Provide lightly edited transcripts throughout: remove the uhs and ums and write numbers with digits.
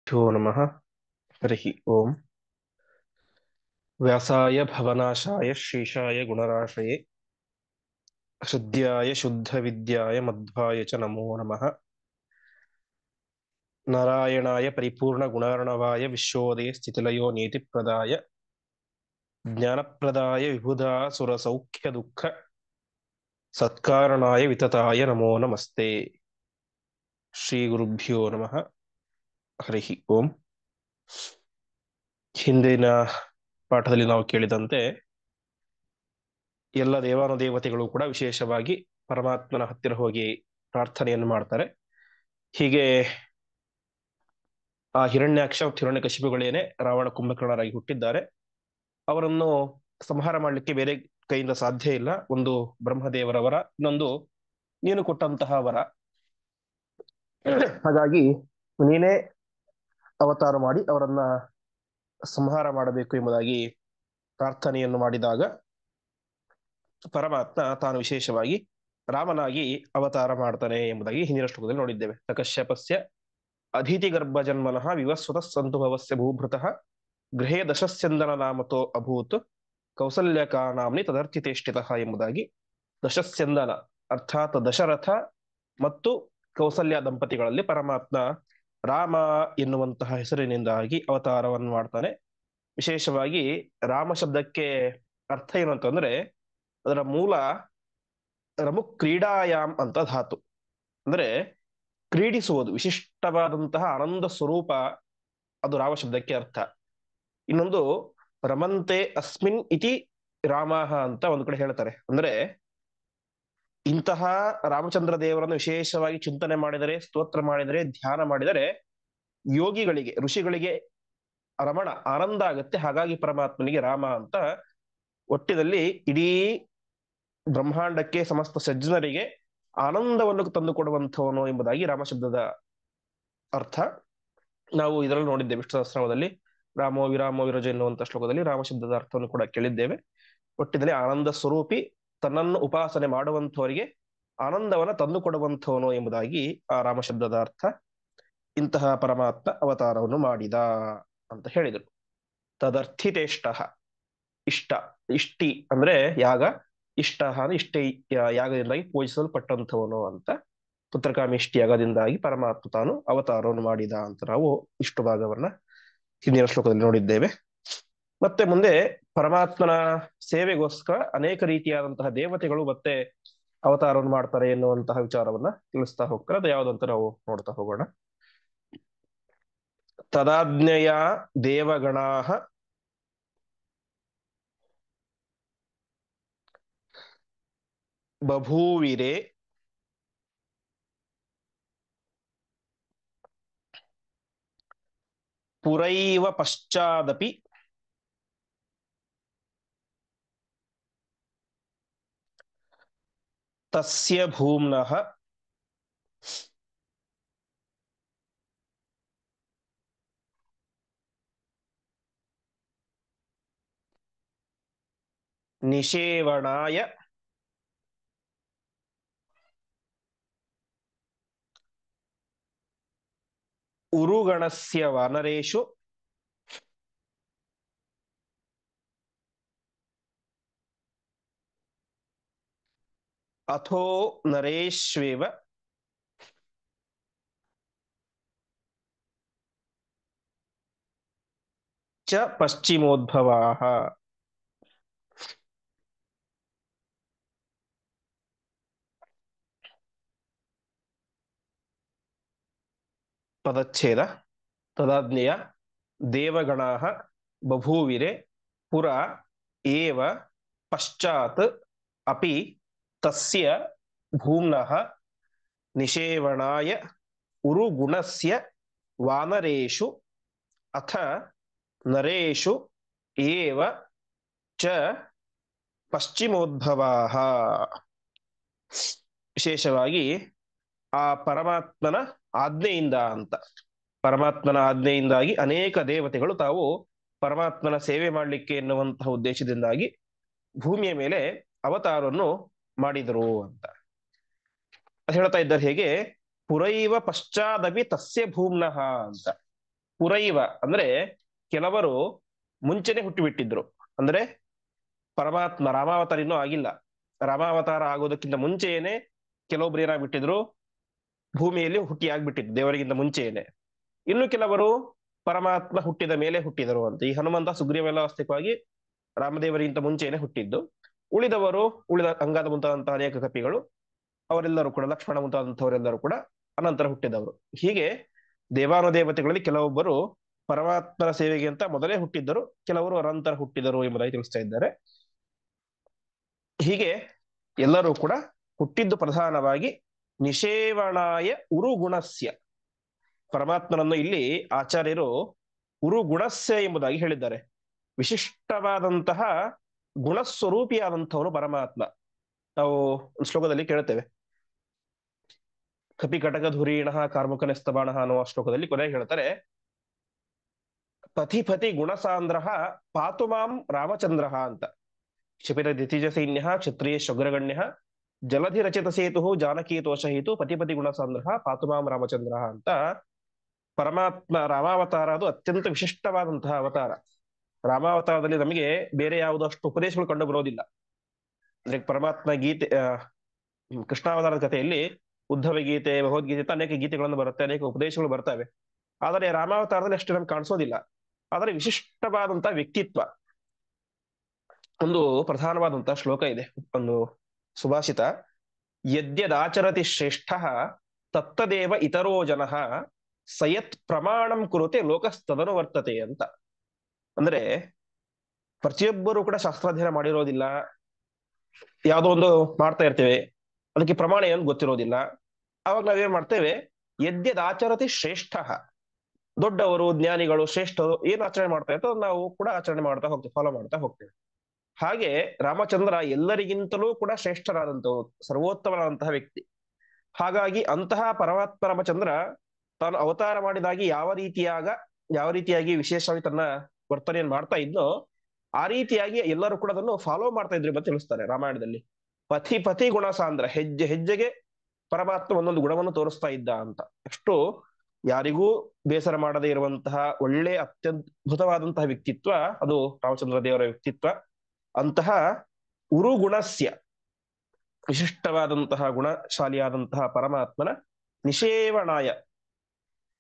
भ्यो नमः। हरिः ओम्। व्यासाय भवनाशाय श्रीशाय गुणराशये हृद्याय शुद्धविद्याय मध्वाय च नमो नमः। नारायणाय परिपूर्णगुणार्णवाय विश्वोदये स्थितिलयो नीतिप्रदाय ज्ञानप्रदाय विबुधासुरसौख्यदुःख सत्कारणाय वितताय नमो नमस्ते। ಶ್ರೀಗುರುಭ್ಯೋ ನಮಃ. ಹರಿಃ ಓಂ. ಹಿಂದಿನ ಪಾಠದಲ್ಲಿ ನಾವು ಕೇಳಿದಂತೆ ಎಲ್ಲ ದೇವಾನುದೇವತೆಗಳು ಕೂಡ ವಿಶೇಷವಾಗಿ ಪರಮಾತ್ಮನ ಹತ್ತಿರ ಹೋಗಿ ಪ್ರಾರ್ಥನೆಯನ್ನು ಮಾಡ್ತಾರೆ. ಹೀಗೆ ಆ ಹಿರಣ್ಯಾಕ್ಷ ಮತ್ತು ಹಿರಣ್ಯಕಶಿಪುಗಳೇನೆ ರಾವಣ ಕುಂಭಕರ್ಣರಾಗಿ ಹುಟ್ಟಿದ್ದಾರೆ. ಅವರನ್ನು ಸಂಹಾರ ಮಾಡಲಿಕ್ಕೆ ಬೇರೆ ಕೈಯಿಂದ ಸಾಧ್ಯ ಇಲ್ಲ. ಒಂದು ಬ್ರಹ್ಮದೇವರ ವರ, ಇನ್ನೊಂದು ನೀನು ಕೊಟ್ಟಂತಹ ವರ. ಹಾಗಾಗಿ ನೀನೇ ಅವತಾರ ಮಾಡಿ ಅವರನ್ನ ಸಂಹಾರ ಮಾಡಬೇಕು ಎಂಬುದಾಗಿ ಪ್ರಾರ್ಥನೆಯನ್ನು ಮಾಡಿದಾಗ ಪರಮಾತ್ಮ ತಾನು ವಿಶೇಷವಾಗಿ ರಾಮನಾಗಿ ಅವತಾರ ಮಾಡ್ತಾನೆ ಎಂಬುದಾಗಿ ಹಿಂದಿನ ಶ್ಲೋಕದಲ್ಲಿ ನೋಡಿದ್ದೇವೆ. ತಕಶ್ಯಪಸ್ಯ ಅಧಿತಿ ಗರ್ಭ ಜನ್ಮನಃ ವಿವಸ್ವತ ಸಂತು ಭವಸ್ಯ ಭೂಭೃತಃ ಗೃಹೇ ದಶಸ್ಯಂದನ ನಾಮತೋ ಅಭೂತ್ ಕೌಸಲ್ಯಕಾನಾಮ್ನಿ ತದರ್ಥಿತೇಷ್ಟಿತಃ ಎಂಬುದಾಗಿ ದಶಸ್ಯಂದನ ಅರ್ಥಾತ್ ದಶರಥ ಮತ್ತು ಕೌಸಲ್ಯ ದಂಪತಿಗಳಲ್ಲಿ ಪರಮಾತ್ಮ ರಾಮ ಎನ್ನುವಂತಹ ಹೆಸರಿನಿಂದಾಗಿ ಅವತಾರವನ್ನು ಮಾಡ್ತಾನೆ. ವಿಶೇಷವಾಗಿ ರಾಮ ಶಬ್ದಕ್ಕೆ ಅರ್ಥ ಏನು ಅಂತಂದ್ರೆ ಅದರ ಮೂಲ ರಮು ಕ್ರೀಡಾಯಾಮ್ ಅಂತ ಧಾತು, ಅಂದ್ರೆ ಕ್ರೀಡಿಸುವುದು, ವಿಶಿಷ್ಟವಾದಂತಹ ಆನಂದ ಸ್ವರೂಪ, ಅದು ರಾಮ ಶಬ್ದಕ್ಕೆ ಅರ್ಥ. ಇನ್ನೊಂದು ರಮಂತೆ ಅಸ್ಮಿನ್ ಇತಿ ರಾಮಃ ಅಂತ ಒಂದು ಕಡೆ ಹೇಳ್ತಾರೆ. ಅಂದ್ರೆ ಇಂತಹ ರಾಮಚಂದ್ರ ದೇವರನ್ನು ವಿಶೇಷವಾಗಿ ಚಿಂತನೆ ಮಾಡಿದರೆ, ಸ್ತೋತ್ರ ಮಾಡಿದರೆ, ಧ್ಯಾನ ಮಾಡಿದರೆ ಯೋಗಿಗಳಿಗೆ, ಋಷಿಗಳಿಗೆ ರಮಣ ಆನಂದ ಆಗುತ್ತೆ. ಹಾಗಾಗಿ ಪರಮಾತ್ಮನಿಗೆ ರಾಮ ಅಂತ ಒಟ್ಟಿನಲ್ಲಿ ಇಡೀ ಬ್ರಹ್ಮಾಂಡಕ್ಕೆ, ಸಮಸ್ತ ಸಜ್ಜನರಿಗೆ ಆನಂದವನ್ನು ತಂದುಕೊಡುವಂಥವನು ಎಂಬುದಾಗಿ ರಾಮ ಶಬ್ದದ ಅರ್ಥ. ನಾವು ಇದರಲ್ಲಿ ನೋಡಿದ್ದೇವೆ ವಿಷ್ಣು ಸಹಸ್ರನಾಮದಲ್ಲಿ ರಾಮೋ ವಿರಾಮೋ ವಿರಜ ಎನ್ನುವಂತ ಶ್ಲೋಕದಲ್ಲಿ ರಾಮ ಶಬ್ದದ ಅರ್ಥವನ್ನು ಕೂಡ ಕೇಳಿದ್ದೇವೆ. ಒಟ್ಟಿನಲ್ಲಿ ಆನಂದ ಸ್ವರೂಪಿ, ತನ್ನನ್ನು ಉಪಾಸನೆ ಮಾಡುವಂಥವರಿಗೆ ಆನಂದವನ್ನು ತಂದುಕೊಡುವಂಥವನು ಎಂಬುದಾಗಿ ಆ ರಾಮ ಶಬ್ದದ ಅರ್ಥ. ಇಂತಹ ಪರಮಾತ್ಮ ಅವತಾರವನ್ನು ಮಾಡಿದ ಅಂತ ಹೇಳಿದರು. ತದರ್ಥಿತೇಷ್ಟ, ಇಷ್ಟ, ಇಷ್ಟಿ ಅಂದ್ರೆ ಯಾಗ, ಇಷ್ಟ ಅಂದ್ರೆ ಇಷ್ಟೇ ಯಾಗದಿಂದಾಗಿ ಪೂಜಿಸಲ್ಪಟ್ಟಂಥವನು ಅಂತ. ಪುತ್ರಕಾಮಿ ಇಷ್ಟಿ ಯಾಗದಿಂದಾಗಿ ಪರಮಾತ್ಮ ತಾನು ಅವತಾರವನ್ನು ಮಾಡಿದ ಅಂತ ನಾವು ಇಷ್ಟು ಭಾಗವನ್ನ ಹಿಂದಿನ ಶ್ಲೋಕದಲ್ಲಿ ನೋಡಿದ್ದೇವೆ. ಮತ್ತೆ ಮುಂದೆ ಪರಮಾತ್ಮನ ಸೇವೆಗೋಸ್ಕರ ಅನೇಕ ರೀತಿಯಾದಂತಹ ದೇವತೆಗಳು ಮತ್ತೆ ಅವತಾರವನ್ನು ಮಾಡ್ತಾರೆ ಎನ್ನುವಂತಹ ವಿಚಾರವನ್ನ ತಿಳಿಸ್ತಾ ಹೋಗ್ತಾರೆ. ಅದು ಯಾವುದಂತ ನಾವು ನೋಡ್ತಾ ಹೋಗೋಣ. ತದಾಜ್ಞೆಯ ದೇವಗಣಾ ಬಭೂವಿರೆ ಪುರೈವ ಪಶ್ಚಾದಪಿ ತಸ್ಯ ಭೂಮ್ನಃ ನಿಷೇವಣಾಯ ಉರುಗಣಸ್ಯ ವಾನರೇಶು ಅಥೋ ನರೇಶ್ವೇವ ಚ ಪಶ್ಚಿಮೋದ್ಭವಾಃ. ಪದಚ್ಛೇದ. ತದಾಜ್ಞೆಯ ದೇವಗಣಾಃ ಬಭೂವಿರೆ ಪುರ ಏವ ಪಶ್ಚಾತ್ ಅಪಿ ತಸ್ಯ ಭೂಮ್ನಃ ನಿಷೇವಣಾಯ ಉರುಗುಣಸ್ಯ ವಾನರೇಷು ಅಥ ನರೇಷು ಏವ ಚ ಪಶ್ಚಿಮೋದ್ಭವಾಃ. ವಿಶೇಷವಾಗಿ ಆ ಪರಮಾತ್ಮನ ಆಜ್ಞೆಯಿಂದ ಅಂತ, ಪರಮಾತ್ಮನ ಆಜ್ಞೆಯಿಂದಾಗಿ ಅನೇಕ ದೇವತೆಗಳು ತಾವು ಪರಮಾತ್ಮನ ಸೇವೆ ಮಾಡಲಿಕ್ಕೆ ಎನ್ನುವಂತಹ ಉದ್ದೇಶದಿಂದಾಗಿ ಭೂಮಿಯ ಮೇಲೆ ಅವತಾರವನ್ನು ಮಾಡಿದರು ಅಂತ ಹೇಳ್ತಾ ಇದ್ದಾರೆ. ಹೇಗೆ ಪುರೈವ ಪಶ್ಚಾದಪಿ ತಸ್ಯ ಭೂಮ್ನಃ ಅಂತ, ಪುರೈವ ಅಂದ್ರೆ ಕೆಲವರು ಮುಂಚೆನೆ ಹುಟ್ಟಿಬಿಟ್ಟಿದ್ರು. ಅಂದ್ರೆ ಪರಮಾತ್ಮ ರಾಮಾವತಾರ ಇನ್ನೂ ಆಗಿಲ್ಲ. ರಾಮಾವತಾರ ಆಗೋದಕ್ಕಿಂತ ಮುಂಚೆಯೇನೆ ಕೆಲವೊಬ್ರು ಏನಾಗ್ಬಿಟ್ಟಿದ್ರು, ಭೂಮಿಯಲ್ಲಿ ಹುಟ್ಟಿ ಆಗ್ಬಿಟ್ಟಿದ್ರು ದೇವರಿಗಿಂತ ಮುಂಚೆಯೇನೆ. ಇನ್ನು ಕೆಲವರು ಪರಮಾತ್ಮ ಹುಟ್ಟಿದ ಮೇಲೆ ಹುಟ್ಟಿದರು ಅಂತ. ಈ ಹನುಮಂತ ಸುಗ್ರೀವೆಲ್ಲ ವಾಸ್ತವಿಕವಾಗಿ ರಾಮದೇವರಿಗಿಂತ ಮುಂಚೆನೆ ಹುಟ್ಟಿದ್ದು. ಉಳಿದ ಅಂಗಾದ ಮುಂತಾದಂತಹ ಅನೇಕ ಕಪಿಗಳು ಅವರೆಲ್ಲರೂ ಕೂಡ, ಲಕ್ಷ್ಮಣ ಮುಂತಾದಂಥವರೆಲ್ಲರೂ ಕೂಡ ಅನಂತರ ಹುಟ್ಟಿದವರು. ಹೀಗೆ ದೇವಾನುದೇವತೆಗಳಲ್ಲಿ ಕೆಲವೊಬ್ಬರು ಪರಮಾತ್ಮನ ಸೇವೆಗೆ ಅಂತ ಮೊದಲೇ ಹುಟ್ಟಿದ್ದರು, ಕೆಲವರು ಅನಂತರ ಹುಟ್ಟಿದರು ಎಂಬುದಾಗಿ ತಿಳಿಸ್ತಾ ಇದ್ದಾರೆ. ಹೀಗೆ ಎಲ್ಲರೂ ಕೂಡ ಹುಟ್ಟಿದ್ದು ಪ್ರಧಾನವಾಗಿ ನಿಷೇವಣಾಯ ಉರುಗುಣಸ್ಯ. ಪರಮಾತ್ಮನನ್ನು ಇಲ್ಲಿ ಆಚಾರ್ಯರು ಉರುಗುಣಸ್ಯ ಎಂಬುದಾಗಿ ಹೇಳಿದ್ದಾರೆ. ವಿಶಿಷ್ಟವಾದಂತಹ ಗುಣಸ್ವರೂಪಿಯಾದಂಥವನು ಪರಮಾತ್ಮ. ನಾವು ಒಂದು ಶ್ಲೋಕದಲ್ಲಿ ಕೇಳುತ್ತೇವೆ, ಕಪಿ ಕಟಕ ಧುರೀಣ ಕಾರ್ಮುಕನೆಸ್ತಬಾಣ ಅನ್ನುವ ಶ್ಲೋಕದಲ್ಲಿ ಕೊನೆಗೆ ಹೇಳ್ತಾರೆ, ಪಥಿ ಗುಣಸಾಂದ್ರ ಪಾತು ಮಾಂ ರಾಮಚಂದ್ರ ಅಂತ. ಕ್ಷಿಪಿತ ದಿತಿಜ ಸೈನ್ಯ ಕ್ಷತ್ರಿಯ ಶುಗ್ರಗಣ್ಯ ಜಲಧಿ ರಚಿತ ಸೇತು ಜಾನಕಿ ತೋಷಹಿತು ಪತಿ ಗುಣಸಾಂದ್ರ ಪಾತು ಮಾಂ ರಾಮಚಂದ್ರ ಅಂತ. ಪರಮಾತ್ಮ ರಾಮಾವತಾರ ಅದು ಅತ್ಯಂತ ವಿಶಿಷ್ಟವಾದಂತಹ ಅವತಾರ. ರಾಮಾವತಾರದಲ್ಲಿ ನಮಗೆ ಬೇರೆ ಯಾವುದಷ್ಟು ಉಪದೇಶಗಳು ಕಂಡು ಬರೋದಿಲ್ಲ. ಅಂದ್ರೆ ಪರಮಾತ್ಮ ಗೀತೆ, ಕೃಷ್ಣಾವತಾರದ ಕಥೆಯಲ್ಲಿ ಉದ್ಧವ ಗೀತೆ, ಭಗವದ್ಗೀತೆ ಅಂತ ಅನೇಕ ಗೀತೆಗಳನ್ನು ಬರುತ್ತೆ, ಅನೇಕ ಉಪದೇಶಗಳು ಬರ್ತವೆ. ಆದರೆ ರಾಮಾವತಾರದಲ್ಲಿ ಅಷ್ಟು ನಮ್ಗೆ ಕಾಣಿಸೋದಿಲ್ಲ. ಆದರೆ ವಿಶಿಷ್ಟವಾದಂತಹ ವ್ಯಕ್ತಿತ್ವ. ಒಂದು ಪ್ರಧಾನವಾದಂತಹ ಶ್ಲೋಕ ಇದೆ, ಒಂದು ಸುಭಾಷಿತ, ಯದ್ಯದಾಚರತಿ ಶ್ರೇಷ್ಠ ತತ್ತದೇವ ಇತರೋ ಜನಃ ಸಯತ್ ಪ್ರಮಾಣಂ ಕುರುತೆ ಲೋಕಸ್ತದನು ವರ್ತತೆ ಅಂತ. ಅಂದ್ರೆ ಪ್ರತಿಯೊಬ್ಬರು ಕೂಡ ಶಾಸ್ತ್ರಾಧ್ಯಯನ ಮಾಡಿರೋದಿಲ್ಲ, ಯಾವುದೋ ಒಂದು ಮಾಡ್ತಾ ಇರ್ತೇವೆ, ಅದಕ್ಕೆ ಪ್ರಮಾಣ ಏನು ಗೊತ್ತಿರೋದಿಲ್ಲ. ಅವಾಗ ನಾವೇನ್ ಮಾಡ್ತೇವೆ, ಯದ್ಯದಾಚರತಿ ಶ್ರೇಷ್ಠ, ದೊಡ್ಡವರು ಜ್ಞಾನಿಗಳು ಶ್ರೇಷ್ಠರು ಏನು ಆಚರಣೆ ಮಾಡ್ತಾ ಇರ್ತೋ ನಾವು ಕೂಡ ಆಚರಣೆ ಮಾಡ್ತಾ ಹೋಗ್ತೇವೆ, ಫಾಲೋ ಮಾಡ್ತಾ ಹೋಗ್ತೇವೆ. ಹಾಗೆ ರಾಮಚಂದ್ರ ಎಲ್ಲರಿಗಿಂತಲೂ ಕೂಡ ಶ್ರೇಷ್ಠರಾದಂತಹ ಸರ್ವೋತ್ತಮನಾದಂತಹ ವ್ಯಕ್ತಿ. ಹಾಗಾಗಿ ಅಂತಹ ಪರಮಾತ್ಮ ರಾಮಚಂದ್ರ ತಾನು ಅವತಾರ ಮಾಡಿದಾಗಿ ಯಾವ ರೀತಿಯಾಗಿ ವಿಶೇಷವಾಗಿ ತನ್ನ ವರ್ತನೆಯನ್ನು ಮಾಡ್ತಾ ಇದ್ನೋ ಆ ರೀತಿಯಾಗಿ ಎಲ್ಲರೂ ಕೂಡ ಅದನ್ನು ಫಾಲೋ ಮಾಡ್ತಾ ಇದ್ರು ಅಂತ ತಿಳಿಸ್ತಾರೆ ರಾಮಾಯಣದಲ್ಲಿ. ಪಥಿ ಗುಣಸಾಂದ್ರ, ಹೆಜ್ಜೆ ಹೆಜ್ಜೆಗೆ ಪರಮಾತ್ಮ ಒಂದೊಂದು ಗುಣವನ್ನು ತೋರಿಸ್ತಾ ಇದ್ದ ಅಂತ. ಅಷ್ಟು ಯಾರಿಗೂ ಬೇಸರ ಮಾಡದೇ ಇರುವಂತಹ ಒಳ್ಳೆ ಅತ್ಯದ್ಭುತವಾದಂತಹ ವ್ಯಕ್ತಿತ್ವ ಅದು ರಾಮಚಂದ್ರ ದೇವರ ವ್ಯಕ್ತಿತ್ವ. ಅಂತಹ ಉರುಗುಣಸ್ಯ, ವಿಶಿಷ್ಟವಾದಂತಹ ಗುಣಶಾಲಿಯಾದಂತಹ ಪರಮಾತ್ಮನ ನಿಷೇವಣಾಯ,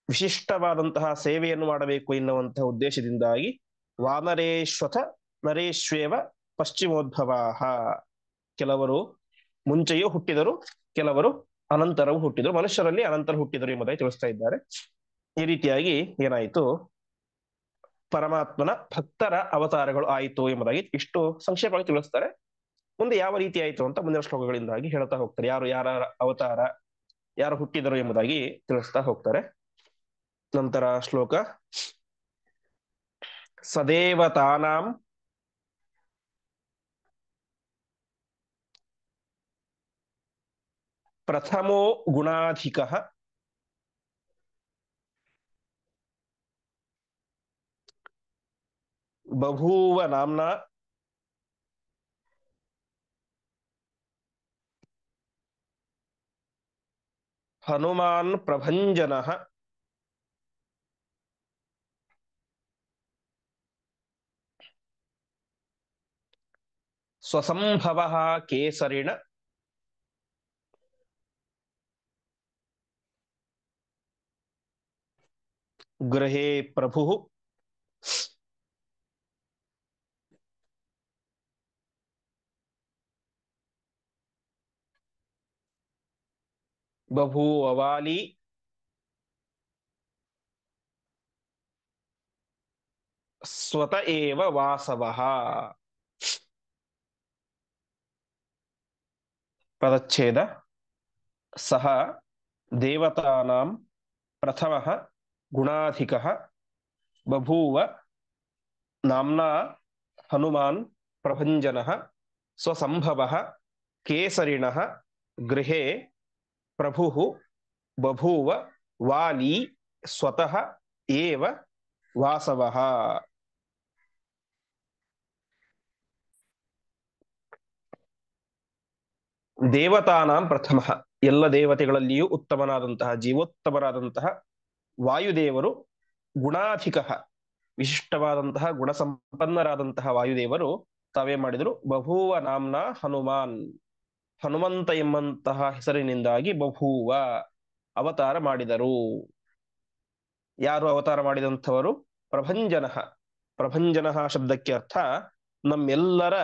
ವಿಶಿಷ್ಟವಾದಂತಹ ಸೇವೆಯನ್ನು ಮಾಡಬೇಕು ಎನ್ನುವಂತಹ ಉದ್ದೇಶದಿಂದಾಗಿ ವಾನರೇಶ್ವಥ ನರೇಶ್ವೇವ ಪಶ್ಚಿಮೋದ್ಭವಾಹ, ಕೆಲವರು ಮುಂಚೆಯೂ ಹುಟ್ಟಿದರು, ಕೆಲವರು ಅನಂತರವೂ ಹುಟ್ಟಿದರು, ಮನುಷ್ಯರಲ್ಲಿ ಅನಂತರ ಹುಟ್ಟಿದರು ಎಂಬುದಾಗಿ ತಿಳಿಸ್ತಾ ಇದ್ದಾರೆ. ಈ ರೀತಿಯಾಗಿ ಏನಾಯಿತು, ಪರಮಾತ್ಮನ ಭಕ್ತರ ಅವತಾರಗಳು ಆಯಿತು ಎಂಬುದಾಗಿ ಇಷ್ಟು ಸಂಕ್ಷೇಪವಾಗಿ ತಿಳಿಸ್ತಾರೆ. ಮುಂದೆ ಯಾವ ರೀತಿ ಆಯಿತು ಅಂತ ಮುಂದಿನ ಶ್ಲೋಕಗಳಿಂದಾಗಿ ಹೇಳ್ತಾ ಹೋಗ್ತಾರೆ. ಯಾರ ಅವತಾರ, ಯಾರು ಹುಟ್ಟಿದರು ಎಂಬುದಾಗಿ ತಿಳಿಸ್ತಾ ಹೋಗ್ತಾರೆ. ನಂತರ ಶ್ಲೋಕ, ಸದೇವತಾನಾಂ ಪ್ರಥಮೋ ಗುಣಾಧಿಕಃ ಬಭೂವ ನಾಮ್ನಾ ಹನುಮಾನ್ ಪ್ರಭಂಜನಃ ಸ್ವಸಂಭವಃ ಕೇಸರಿಣ ಗೃಹೇ ಪ್ರಭುಃ ಬಭೂವವಾಲಿ ಸ್ವತ ಏವ ವಾಸವಃ. ಪದಚ್ಛೇದ, ಸಹ ದೇವತಾನಾಂ ಪ್ರಥಮಃ ಗುಣಾಧಿಕಃ ಬಭೂವ ನಾಮ್ನಾ ಹನುಮಾನ್ ಪ್ರಭಂಜನಃ ಸ್ವಸಂಭವಃ ಕೇಸರಿಣಃ ಗೃಹೇ ಪ್ರಭುಃ ಬಭೂವ ವಾಲಿ ಸ್ವತಃ ಏವ ವಾಸವಃ. ದೇವತಾನಾಂ ಪ್ರಥಮ, ಎಲ್ಲ ದೇವತೆಗಳಲ್ಲಿಯೂ ಉತ್ತಮನಾದಂತಹ ಜೀವೋತ್ತಮನಾದಂತಹ ವಾಯುದೇವರು ಗುಣಾಧಿಕ ವಿಶಿಷ್ಟವಾದಂತಹ ಗುಣ ಸಂಪನ್ನರಾದಂತಹ ವಾಯುದೇವರು ತಾವೇ ಮಾಡಿದ್ರು, ಬಭೂವ ನಾಮ್ನ ಹನುಮಾನ್, ಹನುಮಂತ ಎಂಬಂತಹ ಹೆಸರಿನಿಂದಾಗಿ ಬಭೂವ ಅವತಾರ ಮಾಡಿದರು. ಯಾರು ಅವತಾರ ಮಾಡಿದಂಥವರು? ಪ್ರಭಂಜನ. ಪ್ರಭಂಜನ ಶಬ್ದಕ್ಕೆ ಅರ್ಥ ನಮ್ಮೆಲ್ಲರ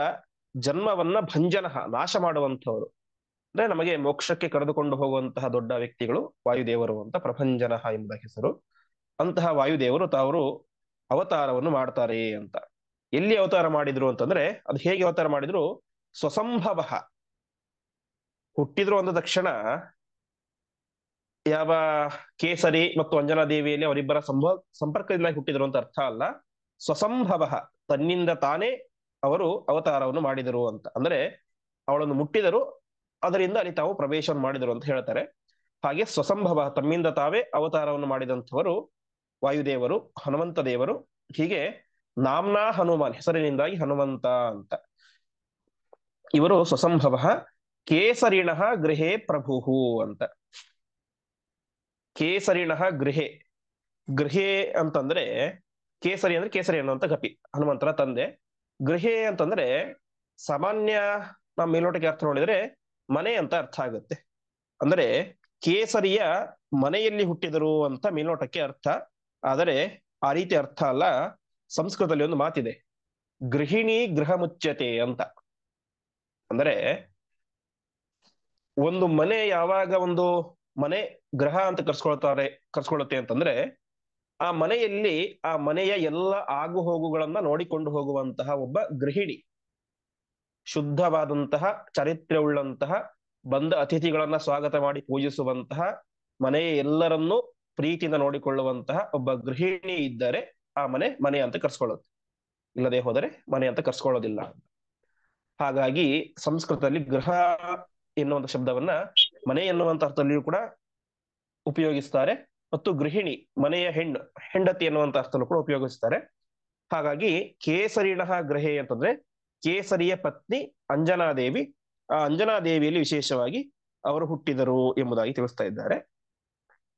ಜನ್ಮವನ್ನ ಭಂಜನ, ನಾಶ ಮಾಡುವಂಥವರು. ಅಂದ್ರೆ ನಮಗೆ ಮೋಕ್ಷಕ್ಕೆ ಕರೆದುಕೊಂಡು ಹೋಗುವಂತಹ ದೊಡ್ಡ ವ್ಯಕ್ತಿಗಳು ವಾಯುದೇವರು ಅಂತ ಪ್ರಭಂಜನ ಎಂಬ ಹೆಸರು. ಅಂತಹ ವಾಯುದೇವರು ತಾವರು ಅವತಾರವನ್ನು ಮಾಡ್ತಾರೆ ಅಂತ. ಎಲ್ಲಿ ಅವತಾರ ಮಾಡಿದ್ರು ಅಂತಂದ್ರೆ, ಅದು ಹೇಗೆ ಅವತಾರ ಮಾಡಿದ್ರು? ಸ್ವಸಂಭವ. ಹುಟ್ಟಿದ್ರು ಅಂದ ತಕ್ಷಣ ಯಾವ ಕೇಸರಿ ಮತ್ತು ಅಂಜನಾ ದೇವಿಯಲ್ಲಿ ಅವರಿಬ್ಬರ ಸಂಪರ್ಕದಿಂದಾಗಿ ಹುಟ್ಟಿದ್ರು ಅಂತ ಅರ್ಥ ಅಲ್ಲ. ಸ್ವಸಂಭವ, ತನ್ನಿಂದ ತಾನೇ ಅವರು ಅವತಾರವನ್ನು ಮಾಡಿದರು ಅಂತ. ಅಂದ್ರೆ ಅವಳನ್ನು ಮುಟ್ಟಿದರು, ಅದರಿಂದ ಅಲ್ಲಿ ತಾವು ಪ್ರವೇಶವನ್ನು ಮಾಡಿದರು ಅಂತ ಹೇಳ್ತಾರೆ. ಹಾಗೆ ಸ್ವಸಂಭವ, ತಮ್ಮಿಂದ ತಾವೇ ಅವತಾರವನ್ನು ಮಾಡಿದಂಥವರು ವಾಯುದೇವರು, ಹನುಮಂತ ದೇವರು. ಹೀಗೆ ನಾಮ್ನಾ ಹನುಮಾನ್, ಹೆಸರಿನಿಂದಾಗಿ ಹನುಮಂತ ಅಂತ. ಇವರು ಸ್ವಸಂಭವ. ಕೇಸರಿಣ ಗೃಹೇ ಪ್ರಭು ಅಂತ. ಕೇಸರಿಣ ಗೃಹೆ. ಗೃಹೆ ಅಂತಂದ್ರೆ ಕೇಸರಿ ಅಂದ್ರೆ ಕೇಸರಿ ಅನ್ನುವಂತ ಕಪಿ, ಹನುಮಂತನ ತಂದೆ. ಗೃಹೆ ಅಂತಂದ್ರೆ ಸಾಮಾನ್ಯ ನಾವು ಮೇಲ್ನೋಟಕ್ಕೆ ಅರ್ಥ ನೋಡಿದ್ರೆ ಮನೆ ಅಂತ ಅರ್ಥ ಆಗುತ್ತೆ. ಅಂದ್ರೆ ಕೇಸರಿಯ ಮನೆಯಲ್ಲಿ ಹುಟ್ಟಿದರು ಅಂತ ಮೇಲ್ನೋಟಕ್ಕೆ ಅರ್ಥ. ಆದರೆ ಆ ರೀತಿ ಅರ್ಥ ಅಲ್ಲ. ಸಂಸ್ಕೃತದಲ್ಲಿ ಒಂದು ಮಾತಿದೆ, ಗೃಹಿಣಿ ಗೃಹ ಮುಚ್ಯತೆ ಅಂತ. ಅಂದ್ರೆ ಒಂದು ಮನೆ ಯಾವಾಗ ಒಂದು ಮನೆ ಗೃಹ ಅಂತ ಕರ್ಸ್ಕೊಳುತ್ತೆ ಅಂತಂದ್ರೆ, ಆ ಮನೆಯಲ್ಲಿ ಆ ಮನೆಯ ಎಲ್ಲ ಆಗು ಹೋಗುಗಳನ್ನ ನೋಡಿಕೊಂಡು ಹೋಗುವಂತಹ ಒಬ್ಬ ಗೃಹಿಣಿ, ಶುದ್ಧವಾದಂತಹ ಚರಿತ್ರೆ ಉಳ್ಳಂತಹ, ಬಂದ ಅತಿಥಿಗಳನ್ನ ಸ್ವಾಗತ ಮಾಡಿ ಪೂಜಿಸುವಂತಹ, ಮನೆಯ ಎಲ್ಲರನ್ನೂ ಪ್ರೀತಿಯಿಂದ ನೋಡಿಕೊಳ್ಳುವಂತಹ ಒಬ್ಬ ಗೃಹಿಣಿ ಇದ್ದರೆ ಆ ಮನೆ ಮನೆ ಅಂತ ಕರ್ಸ್ಕೊಳ್ಳುತ್ತೆ. ಇಲ್ಲದೆ ಹೋದರೆ ಮನೆ ಅಂತ ಕರ್ಸ್ಕೊಳ್ಳೋದಿಲ್ಲ. ಹಾಗಾಗಿ ಸಂಸ್ಕೃತದಲ್ಲಿ ಗೃಹ ಎನ್ನುವಂತ ಶಬ್ದವನ್ನ ಮನೆ ಎನ್ನುವಂತ ಅರ್ಥದಲ್ಲಿಯೂ ಕೂಡ ಉಪಯೋಗಿಸ್ತಾರೆ, ಮತ್ತು ಗೃಹಿಣಿ ಮನೆಯ ಹೆಂಡತಿ ಎನ್ನುವಂತ ಅರ್ಥದಲ್ಲೂ ಕೂಡ ಉಪಯೋಗಿಸ್ತಾರೆ. ಹಾಗಾಗಿ ಕೇಸರಿಣ ಗೃಹೆ ಅಂತಂದ್ರೆ ಕೇಸರಿಯ ಪತ್ನಿ ಅಂಜನಾದೇವಿ. ಆ ಅಂಜನಾದೇವಿಯಲ್ಲಿ ವಿಶೇಷವಾಗಿ ಅವರು ಹುಟ್ಟಿದರು ಎಂಬುದಾಗಿ ತಿಳಿಸ್ತಾ ಇದ್ದಾರೆ.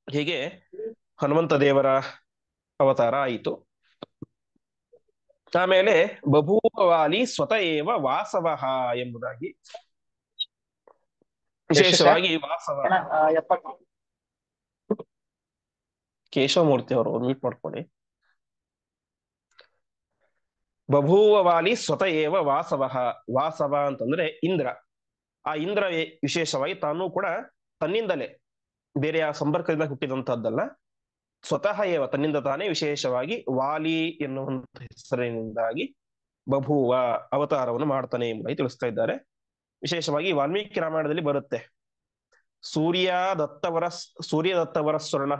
ಹೀಗೆ ಹನುಮಂತ ದೇವರ ಅವತಾರ ಆಯಿತು. ಆಮೇಲೆ ಬಭೂವಾಲಿ ಸ್ವತಃ ಏವ ವಾಸವಃ ಎಂಬುದಾಗಿ ವಿಶೇಷವಾಗಿ ವಾಸವ. ಕೇಶವಮೂರ್ತಿ ಅವರು ಮೀಟ್ ಮಾಡ್ಕೊಳ್ಳಿ. ಬಭೂವಾಲಿ ಸ್ವತಃ ಏವ ವಾಸವಃ. ವಾಸವ ಅಂತಂದ್ರೆ ಇಂದ್ರ. ಆ ಇಂದ್ರ ವಿಶೇಷವಾಗಿ ತಾನು ಕೂಡ ತನ್ನಿಂದಲೇ, ಬೇರೆ ಆ ಸಂಪರ್ಕದಿಂದ ಹುಟ್ಟಿದಂತಹದ್ದಲ್ಲ, ಸ್ವತಃ ಏವ ತನ್ನಿಂದ ತಾನೇ ವಿಶೇಷವಾಗಿ ವಾಲಿ ಎನ್ನುವಂತ ಹೆಸರಿನಿಂದಾಗಿ ಬಭೂವ ಅವತಾರವನ್ನು ಮಾಡ್ತಾನೆ ಎಂಬುದಾಗಿ ತಿಳಿಸ್ತಾ ಇದ್ದಾರೆ. ವಿಶೇಷವಾಗಿ ವಾಲ್ಮೀಕಿ ರಾಮಾಯಣದಲ್ಲಿ ಬರುತ್ತೆ, ಸೂರ್ಯ ದತ್ತವರ ಸ್ವರ್ಣ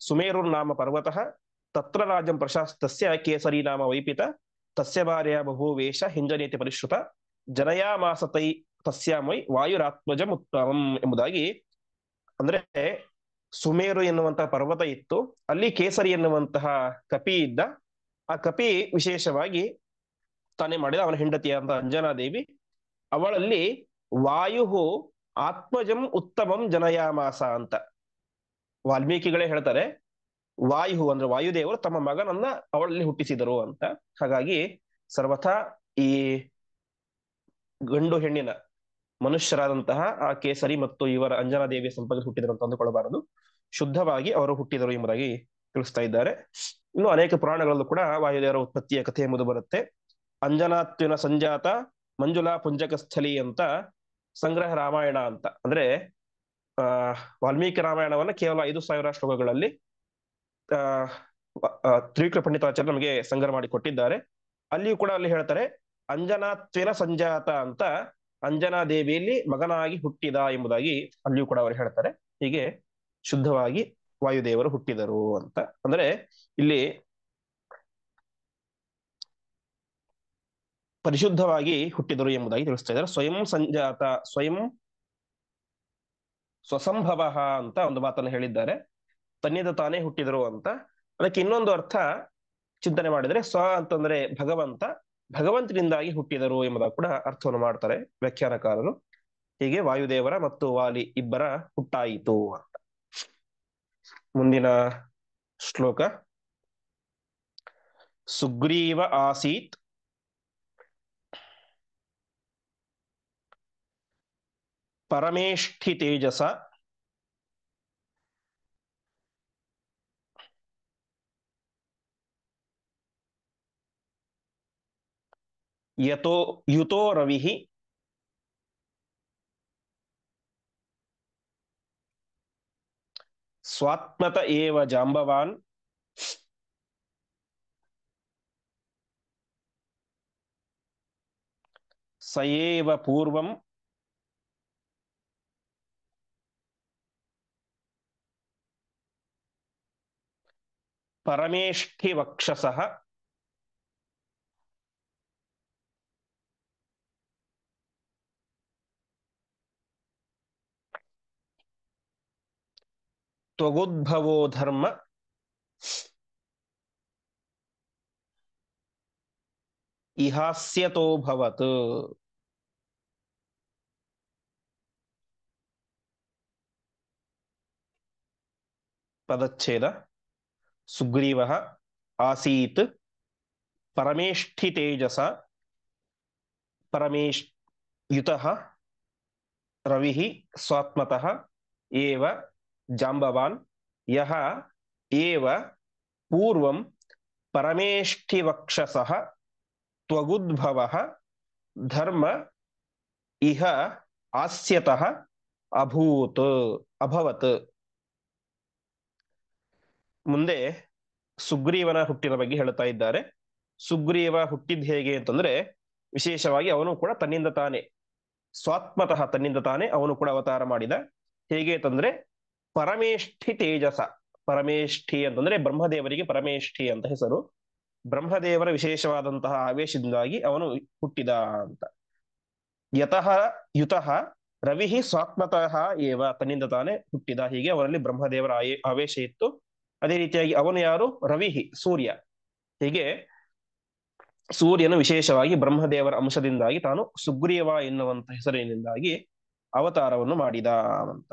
ಸುಮೇರುರ್ನಾಮ ಪರ್ವತಃ ತತ್ರ ರಾಜಂ ಪ್ರಶಾಸ್ತಸ್ಯ ಕೇಸರಿ ನಾಮ ವೈಪಿತ ತಸ್ಯ ಭಾರ್ಯ ಬಭೂವೇಶ ಹಿಂಜನೇತಿ ಪರಿಶ್ರುತ ಜನಯಾಮಾಸ ತೈ ತಸ್ಯಾಮೈ ವಾಯುರಾತ್ಮಜಂ ಉತ್ತಮಂ ಎಂಬುದಾಗಿ. ಅಂದ್ರೆ ಸುಮೇರು ಎನ್ನುವಂತಹ ಪರ್ವತ ಇತ್ತು, ಅಲ್ಲಿ ಕೇಸರಿ ಎನ್ನುವಂತಹ ಕಪಿ ಇದ್ದ. ಆ ಕಪಿ ವಿಶೇಷವಾಗಿ ತಾನೇ ಮಾಡಿದ ಅವನ ಹೆಂಡತಿಯಾದ ಅಂಜನಾದೇವಿ. ಅವಳಲ್ಲಿ ವಾಯು ಆತ್ಮಜಂ ಉತ್ತಮಂ ಜನಯಾಮಾಸ ಅಂತ ವಾಲ್ಮೀಕಿಗಳೇ ಹೇಳ್ತಾರೆ. ವಾಯು ಅಂದ್ರೆ ವಾಯುದೇವರು ತಮ್ಮ ಮಗನನ್ನ ಅವಳಲ್ಲಿ ಹುಟ್ಟಿಸಿದರು ಅಂತ. ಹಾಗಾಗಿ ಸರ್ವಥಾ ಈ ಗಂಡು ಹೆಣ್ಣಿನ ಮನುಷ್ಯರಾದಂತಹ ಆ ಕೇಸರಿ ಮತ್ತು ಇವರ ಅಂಜನಾದೇವಿಯ ಸಂಪರ್ಕ ಹುಟ್ಟಿದರು ಅಂತ ಅಂದುಕೊಳ್ಳಬಾರದು. ಶುದ್ಧವಾಗಿ ಅವರು ಹುಟ್ಟಿದರು ಎಂಬುದಾಗಿ ತಿಳಿಸ್ತಾ ಇದ್ದಾರೆ. ಇನ್ನು ಅನೇಕ ಪುರಾಣಗಳಲ್ಲೂ ಕೂಡ ವಾಯುದೇವರ ಉತ್ಪತ್ತಿಯ ಕಥೆ ಎಂಬುದು ಬರುತ್ತೆ. ಅಂಜನಾತ್ವಿನ ಸಂಜಾತ ಮಂಜುಳಾ ಪುಂಜಕ ಸ್ಥಳಿ ಅಂತ ಸಂಗ್ರಹ ರಾಮಾಯಣ ಅಂತ. ಅಂದ್ರೆ ವಾಲ್ಮೀಕಿ ರಾಮಾಯಣವನ್ನ ಕೇವಲ 5,000 ಶ್ಲೋಕಗಳಲ್ಲಿ ತ್ರಿವಿಕ್ರಮ ಪಂಡಿತಾಚಾರ್ಯ ನಮಗೆ ಸಂಗ್ರಹ ಮಾಡಿ ಕೊಟ್ಟಿದ್ದಾರೆ. ಅಲ್ಲಿಯೂ ಕೂಡ ಅಲ್ಲಿ ಹೇಳ್ತಾರೆ, ಅಂಜನಾತ್ವಿನ ಸಂಜಾತ ಅಂತ ಅಂಜನಾ ದೇವಿಯಲ್ಲಿ ಮಗನಾಗಿ ಹುಟ್ಟಿದ ಎಂಬುದಾಗಿ ಅಲ್ಲಿಯೂ ಕೂಡ ಅವರು ಹೇಳ್ತಾರೆ. ಹೀಗೆ ಶುದ್ಧವಾಗಿ ವಾಯುದೇವರು ಹುಟ್ಟಿದರು ಅಂತ. ಅಂದ್ರೆ ಇಲ್ಲಿ ಪರಿಶುದ್ಧವಾಗಿ ಹುಟ್ಟಿದರು ಎಂಬುದಾಗಿ ತಿಳಿಸ್ತಾ ಇದ್ದಾರೆ. ಸ್ವಯಂ ಸಂಜಾತ, ಸ್ವಯಂ ಸ್ವಸಂಭವ ಅಂತ ಒಂದು ಮಾತನ್ನು ಹೇಳಿದ್ದಾರೆ. ತನ್ನಿಂದ ತಾನೇ ಹುಟ್ಟಿದರು ಅಂತ. ಅದಕ್ಕೆ ಇನ್ನೊಂದು ಅರ್ಥ ಚಿಂತನೆ ಮಾಡಿದ್ರೆ, ಸ್ವ ಅಂತಂದ್ರೆ ಭಗವಂತ, ಭಗವಂತನಿಂದಾಗಿ ಹುಟ್ಟಿದರು ಎಂಬುದಾಗಿ ಕೂಡ ಅರ್ಥವನ್ನು ಮಾಡ್ತಾರೆ ವ್ಯಾಖ್ಯಾನಕಾರರು. ಹೀಗೆ ವಾಯುದೇವರ ಮತ್ತು ವಾಲಿ ಇಬ್ಬರ ಹುಟ್ಟಾಯಿತು ಅಂತ. ಮುಂದಿನ ಶ್ಲೋಕ ಸುಗ್ರೀವ ಆಸೀತ್ ಪರಮೇಷ್ಠಿ ತೇಜಸ ಯತೋ ಯುತೋ ರವಿ ಸ್ವಾತ್ಮತ ಏವ ಜಾಂಬವಾನ್ ಸಯೇವ ಪೂರ್ವಂ ಪರಮೇಷ್ಠಿ ವಕ್ಷಸಃ ತ್ವಗುದ್ಭವೋ ಧರ್ಮ ಇಹಾಸ್ಯತೋಭವತ್. ಪದಚ್ಛೇದ. ಸುಗ್ರೀವಃ ಆಸೀತ್ ಪರಮೇಷ್ಠಿ ತೇಜಸ ಪರಮೇಶ್ ಯುತಃ ರವಿಃ ಸ್ವಾತ್ಮತಃ ಏವ ಜಾಂಬವಾನ್ ಯಹ ಏವ ಪೂರ್ವಂ ಪರಮೇಷ್ಠಿವಕ್ಷಸಃ ತ್ವಗುದ್ಭವಃ ಧರ್ಮ ಇಹ ಆಸ್ಯತಃ ಅಭವತ್. ಮುಂದೆ ಸುಗ್ರೀವನ ಹುಟ್ಟಿನ ಬಗ್ಗೆ ಹೇಳ್ತಾ ಇದ್ದಾರೆ. ಸುಗ್ರೀವ ಹುಟ್ಟಿದ್ ಹೇಗೆ ಅಂತಂದ್ರೆ, ವಿಶೇಷವಾಗಿ ಅವನು ಕೂಡ ತನ್ನಿಂದ ತಾನೇ ಸ್ವಾತ್ಮತಃ ತನ್ನಿಂದ ತಾನೇ ಅವನು ಕೂಡ ಅವತಾರ ಮಾಡಿದ. ಹೇಗೆ ಅಂತಂದ್ರೆ ಪರಮೇಷ್ಠಿ ತೇಜಸ. ಪರಮೇಷ್ಠಿ ಅಂತಂದ್ರೆ ಬ್ರಹ್ಮದೇವರಿಗೆ ಪರಮೇಷ್ಠಿ ಅಂತ ಹೆಸರು. ಬ್ರಹ್ಮದೇವರ ವಿಶೇಷವಾದಂತಹ ಆವೇಶದಿಂದಾಗಿ ಅವನು ಹುಟ್ಟಿದ ಅಂತ. ಯತಃ ಯುತಃ ರವಿ ಸ್ವಾತ್ಮತಃ ಏವ, ತನ್ನಿಂದ ತಾನೇ ಹುಟ್ಟಿದ. ಹೀಗೆ ಅವರಲ್ಲಿ ಬ್ರಹ್ಮದೇವರ ಆವೇಶ ಇತ್ತು. ಅದೇ ರೀತಿಯಾಗಿ ಅವನು ಯಾರು? ರವಿ, ಸೂರ್ಯ. ಹೀಗೆ ಸೂರ್ಯನು ವಿಶೇಷವಾಗಿ ಬ್ರಹ್ಮದೇವರ ಅಂಶದಿಂದಾಗಿ ತಾನು ಸುಗ್ರೀವ ಎನ್ನುವಂತ ಹೆಸರಿನಿಂದಾಗಿ ಅವತಾರವನ್ನು ಮಾಡಿದ ಅಂತ.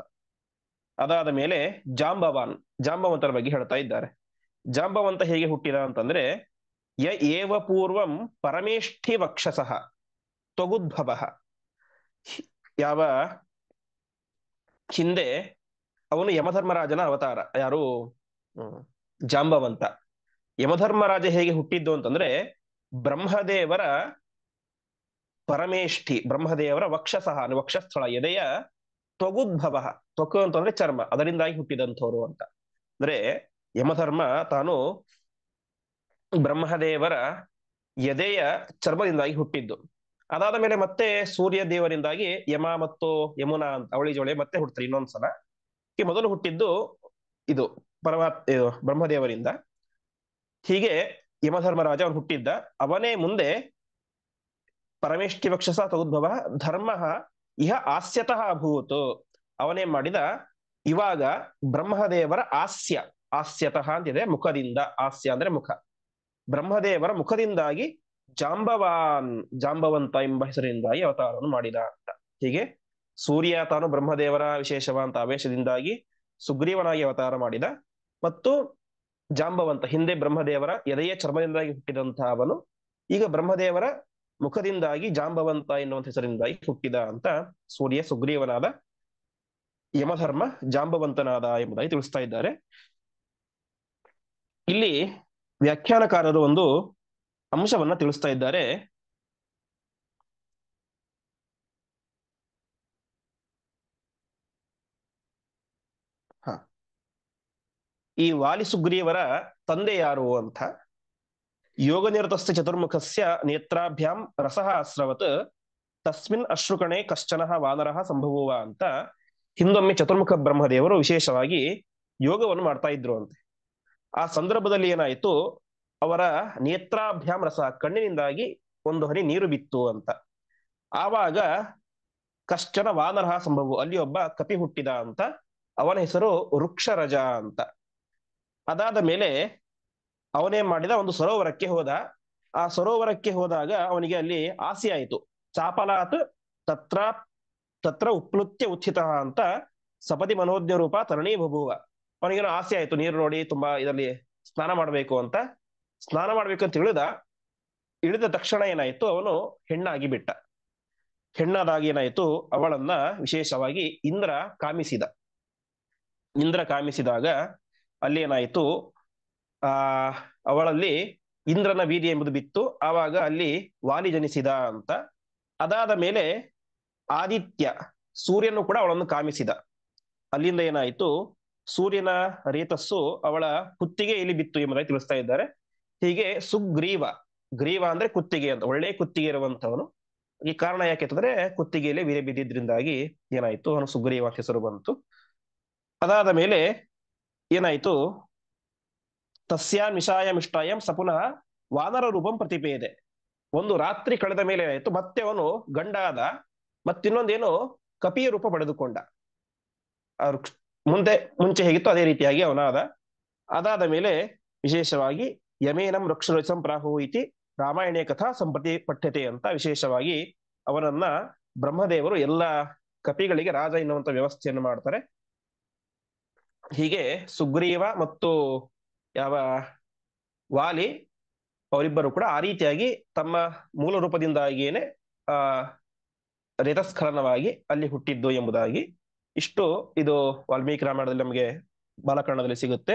ಅದಾದ ಮೇಲೆ ಜಾಂಬವಾನ್, ಜಾಂಬವಂತರ ಬಗ್ಗೆ ಹೇಳ್ತಾ ಇದ್ದಾರೆ. ಜಾಂಬವಂತ ಹೇಗೆ ಹುಟ್ಟಿದ ಅಂತಂದ್ರೆ, ಯ ಏವ ಪೂರ್ವಂ ಪರಮೇಷ್ಠಿ ವಕ್ಷಸಃ ತ್ವಗುದ್ಭವ. ಯಾವ ಹಿಂದೆ ಅವನು ಯಮಧರ್ಮರಾಜನ ಅವತಾರ. ಯಾರು? ಜಾಂಬವಂತ. ಯಮಧರ್ಮರಾಜ ಹೇಗೆ ಹುಟ್ಟಿದ್ದು ಅಂತಂದ್ರೆ, ಬ್ರಹ್ಮದೇವರ ಪರಮೇಷ್ಠಿ, ಬ್ರಹ್ಮದೇವರ ವಕ್ಷಸಃ, ವಕ್ಷಸ್ಥಳ, ಎದೆಯ ತ್ವಗುದ್ಭವ. ತ್ವಕು ಅಂತಂದ್ರೆ ಚರ್ಮ, ಅದರಿಂದಾಗಿ ಹುಟ್ಟಿದಂಥವ್ರು ಅಂತ. ಅಂದ್ರೆ ಯಮಧರ್ಮ ತಾನು ಬ್ರಹ್ಮದೇವರ ಎದೆಯ ಚರ್ಮದಿಂದಾಗಿ ಹುಟ್ಟಿದ್ದು. ಅದಾದ ಮೇಲೆ ಮತ್ತೆ ಸೂರ್ಯ ದೇವರಿಂದಾಗಿ ಯಮ ಮತ್ತು ಯಮುನಾ ಅಂತ ಅವಳಿ ಜೋಳೆ ಮತ್ತೆ ಹುಡ್ತಾರೆ ಇನ್ನೊಂದ್ಸಲ. ಈ ಮೊದಲು ಹುಟ್ಟಿದ್ದು ಇದು ಬ್ರಹ್ಮದೇವರಿಂದ. ಹೀಗೆ ಯಮಧರ್ಮರಾಜ ಅವನು ಹುಟ್ಟಿದ್ದ. ಅವನೇ ಮುಂದೆ ಪರಮೇಷ್ಠಿ ವಕ್ಷಸ ತಗುದ್ಭವ ಧರ್ಮ ಇಹ ಆಸ್ಯತಃ ಅಭೂತ್. ಅವನೇ ಮಾಡಿದ, ಇವಾಗ ಬ್ರಹ್ಮದೇವರ ಆಸ್ಯ, ಆಸ್ಯತಃ ಅಂತಿದೆ, ಮುಖದಿಂದ. ಆಸ್ಯ ಅಂದ್ರೆ ಮುಖ. ಬ್ರಹ್ಮದೇವರ ಮುಖದಿಂದಾಗಿ ಜಾಂಬವಾನ್, ಜಾಂಬವಂತ ಎಂಬ ಹೆಸರಿನಿಂದಾಗಿ ಅವತಾರವನ್ನು ಮಾಡಿದ ಅಂತ. ಹೀಗೆ ಸೂರ್ಯ ತಾನು ಬ್ರಹ್ಮದೇವರ ವಿಶೇಷವಾದಂತ ಆವೇಶದಿಂದಾಗಿ ಸುಗ್ರೀವನಾಗಿ ಅವತಾರ ಮಾಡಿದ. ಮತ್ತು ಜಾಂಬವಂತ ಹಿಂದೆ ಬ್ರಹ್ಮದೇವರ ಎದೆಯ ಚರ್ಮದಿಂದಾಗಿ ಹುಟ್ಟಿದಂತಹ ಅವನು ಈಗ ಬ್ರಹ್ಮದೇವರ ಮುಖದಿಂದಾಗಿ ಜಾಂಬವಂತ ಎನ್ನುವಂತ ಹೆಸರಿನಿಂದಾಗಿ ಹುಟ್ಟಿದ ಅಂತ ಸೂರ್ಯ ಸುಗ್ರೀವನಾದ, ಯಮಧರ್ಮ ಜಾಂಬವಂತನಾದ ಎಂಬುದಾಗಿ ತಿಳಿಸ್ತಾ ಇದ್ದಾರೆ. ಇಲ್ಲಿ ವ್ಯಾಖ್ಯಾನಕಾರರು ಒಂದು ಅಂಶವನ್ನ ತಿಳಿಸ್ತಾ ಇದ್ದಾರೆ. ಈ ವಾಲಿ ಸುಗ್ರೀವರ ತಂದೆ ಯಾರು ಅಂತ. ಯೋಗ ನಿರತಸ್ಥ ಚತುರ್ಮುಖಸ್ಯ ನೇತ್ರಾಭ್ಯಾಂ ರಸಃ ಅಸ್ರವತ್ ತಸ್ಮಿನ್ ಅಶ್ರುಕಣೆ ಕಶ್ಚನಃ ವಾನರಃ ಸಂಭವೋವ ಅಂತ ಹಿಂದೊಮ್ಮೆ ಚತುರ್ಮುಖ ಬ್ರಹ್ಮದೇವರು ವಿಶೇಷವಾಗಿ ಯೋಗವನ್ನು ಮಾಡ್ತಾ ಇದ್ರು ಅಂತೆ. ಆ ಸಂದರ್ಭದಲ್ಲಿ ಏನಾಯಿತು, ಅವರ ನೇತ್ರಾಭ್ಯಾಂ ರಸ, ಕಣ್ಣಿನಿಂದಾಗಿ ಒಂದು ಹನಿ ನೀರು ಬಿತ್ತು ಅಂತ. ಆವಾಗ ಕಶ್ಚನ ವಾನರಃ ಸಂಭವ, ಅಲ್ಲಿ ಒಬ್ಬ ಕಪಿ ಹುಟ್ಟಿದ ಅಂತ. ಅವನ ಹೆಸರು ವೃಕ್ಷರಜ ಅಂತ. ಅದಾದ ಮೇಲೆ ಅವನೇನ್ ಮಾಡಿದ, ಒಂದು ಸರೋವರಕ್ಕೆ ಹೋದ. ಆ ಸರೋವರಕ್ಕೆ ಹೋದಾಗ ಅವನಿಗೆ ಅಲ್ಲಿ ಆಸೆ ಆಯಿತು. ಚಾಪಲಾತ್ ತತ್ರ ತತ್ರ ಉಪ್ಲುತ್ಯ ಉತ್ಥಿತ ಅಂತ ಸಪದಿ ಮನೋಜ್ಞ ರೂಪ ತರಣೀ ಬಭುವ. ಅವನಿಗೇನೋ ಆಸೆ ಆಯ್ತು, ನೀರು ನೋಡಿ ತುಂಬಾ ಇದರಲ್ಲಿ ಸ್ನಾನ ಮಾಡಬೇಕು ಅಂತ. ಸ್ನಾನ ಮಾಡ್ಬೇಕಂತ ಇಳಿದ ತಕ್ಷಣ ಏನಾಯ್ತು, ಅವನು ಹೆಣ್ಣಾಗಿ ಬಿಟ್ಟ. ಹೆಣ್ಣಾದಾಗ ಏನಾಯ್ತು, ಅವಳನ್ನ ವಿಶೇಷವಾಗಿ ಕಾಮಿಸಿದ. ಇಂದ್ರ ಕಾಮಿಸಿದಾಗ ಅಲ್ಲಿ ಏನಾಯ್ತು, ಆ ಅವಳಲ್ಲಿ ಇಂದ್ರನ ವೀರ್ಯ ಎಂಬುದು ಬಿತ್ತು. ಆವಾಗ ಅಲ್ಲಿ ವಾಲಿ ಜನಿಸಿದ ಅಂತ. ಅದಾದ ಮೇಲೆ ಆದಿತ್ಯ ಸೂರ್ಯನು ಕೂಡ ಅವಳನ್ನು ಕಾಮಿಸಿದ. ಅಲ್ಲಿಂದ ಏನಾಯ್ತು, ಸೂರ್ಯನ ರೇತಸ್ಸು ಅವಳ ಕುತ್ತಿಗೆಯಲ್ಲಿ ಬಿತ್ತು ಎಂಬುದಾಗಿ ತಿಳಿಸ್ತಾ ಇದ್ದಾರೆ. ಹೀಗೆ ಸುಗ್ರೀವ, ಗ್ರೀವ ಅಂದ್ರೆ ಕುತ್ತಿಗೆ ಅಂತ, ಒಳ್ಳೆ ಕುತ್ತಿಗೆ ಇರುವಂತವನು. ಈ ಕಾರಣ ಯಾಕೆ ಅಂತಂದ್ರೆ ಕುತ್ತಿಗೆಯಲ್ಲಿ ವೀರ್ಯ ಬಿದ್ದಿದ್ರಿಂದಾಗಿ ಏನಾಯ್ತು, ಅವನು ಸುಗ್ರೀವ ಅಂತ ಹೆಸರು ಬಂತು. ಅದಾದ ಮೇಲೆ ಏನಾಯ್ತು, ತಸ್ಯಾಂ ನಿಶಾಯಂ ಇಷ್ಟಾಯಂ ಸಪುನಃ ವಾನರ ರೂಪಂ ಪ್ರತಿಪೇದೆ. ಒಂದು ರಾತ್ರಿ ಕಳೆದ ಮೇಲೆ ಏನಾಯ್ತು, ಮತ್ತೆ ಅವನು ಗಂಡಾದ, ಮತ್ತಿನ್ನೊಂದೇನು ಕಪಿಯ ರೂಪ ಪಡೆದುಕೊಂಡ. ಮುಂಚೆ ಹೇಗಿತ್ತು ಅದೇ ರೀತಿಯಾಗಿ ಅವನಾದ. ಅದಾದ ಮೇಲೆ ವಿಶೇಷವಾಗಿ ಯಮೇನಂ ರಕ್ಷರಸಂ ಪ್ರಾಹು ಇತಿ ರಾಮಾಯಣೇ ಕಥಾ ಸಂಪ್ರತಿ ಪಠ್ಯತೆ ಅಂತ ವಿಶೇಷವಾಗಿ ಅವನನ್ನ ಬ್ರಹ್ಮದೇವರು ಎಲ್ಲ ಕಪಿಗಳಿಗೆ ರಾಜ ಎನ್ನುವಂತ ವ್ಯವಸ್ಥೆಯನ್ನು ಮಾಡ್ತಾರೆ. ಹೀಗೆ ಸುಗ್ರೀವ ಮತ್ತು ಯಾವ ವಾಲಿ ಅವರಿಬ್ಬರು ಕೂಡ ಆ ರೀತಿಯಾಗಿ ತಮ್ಮ ಮೂಲ ರೂಪದಿಂದಾಗಿಯೇನೆ ರೇತಸ್ಖಲನವಾಗಿ ಅಲ್ಲಿ ಹುಟ್ಟಿದ್ದು ಎಂಬುದಾಗಿ ಇಷ್ಟು ಇದು ವಾಲ್ಮೀಕಿ ರಾಮಾಯಣದಲ್ಲಿ ನಮಗೆ ಬಾಲಕಾಂಡದಲ್ಲಿ ಸಿಗುತ್ತೆ.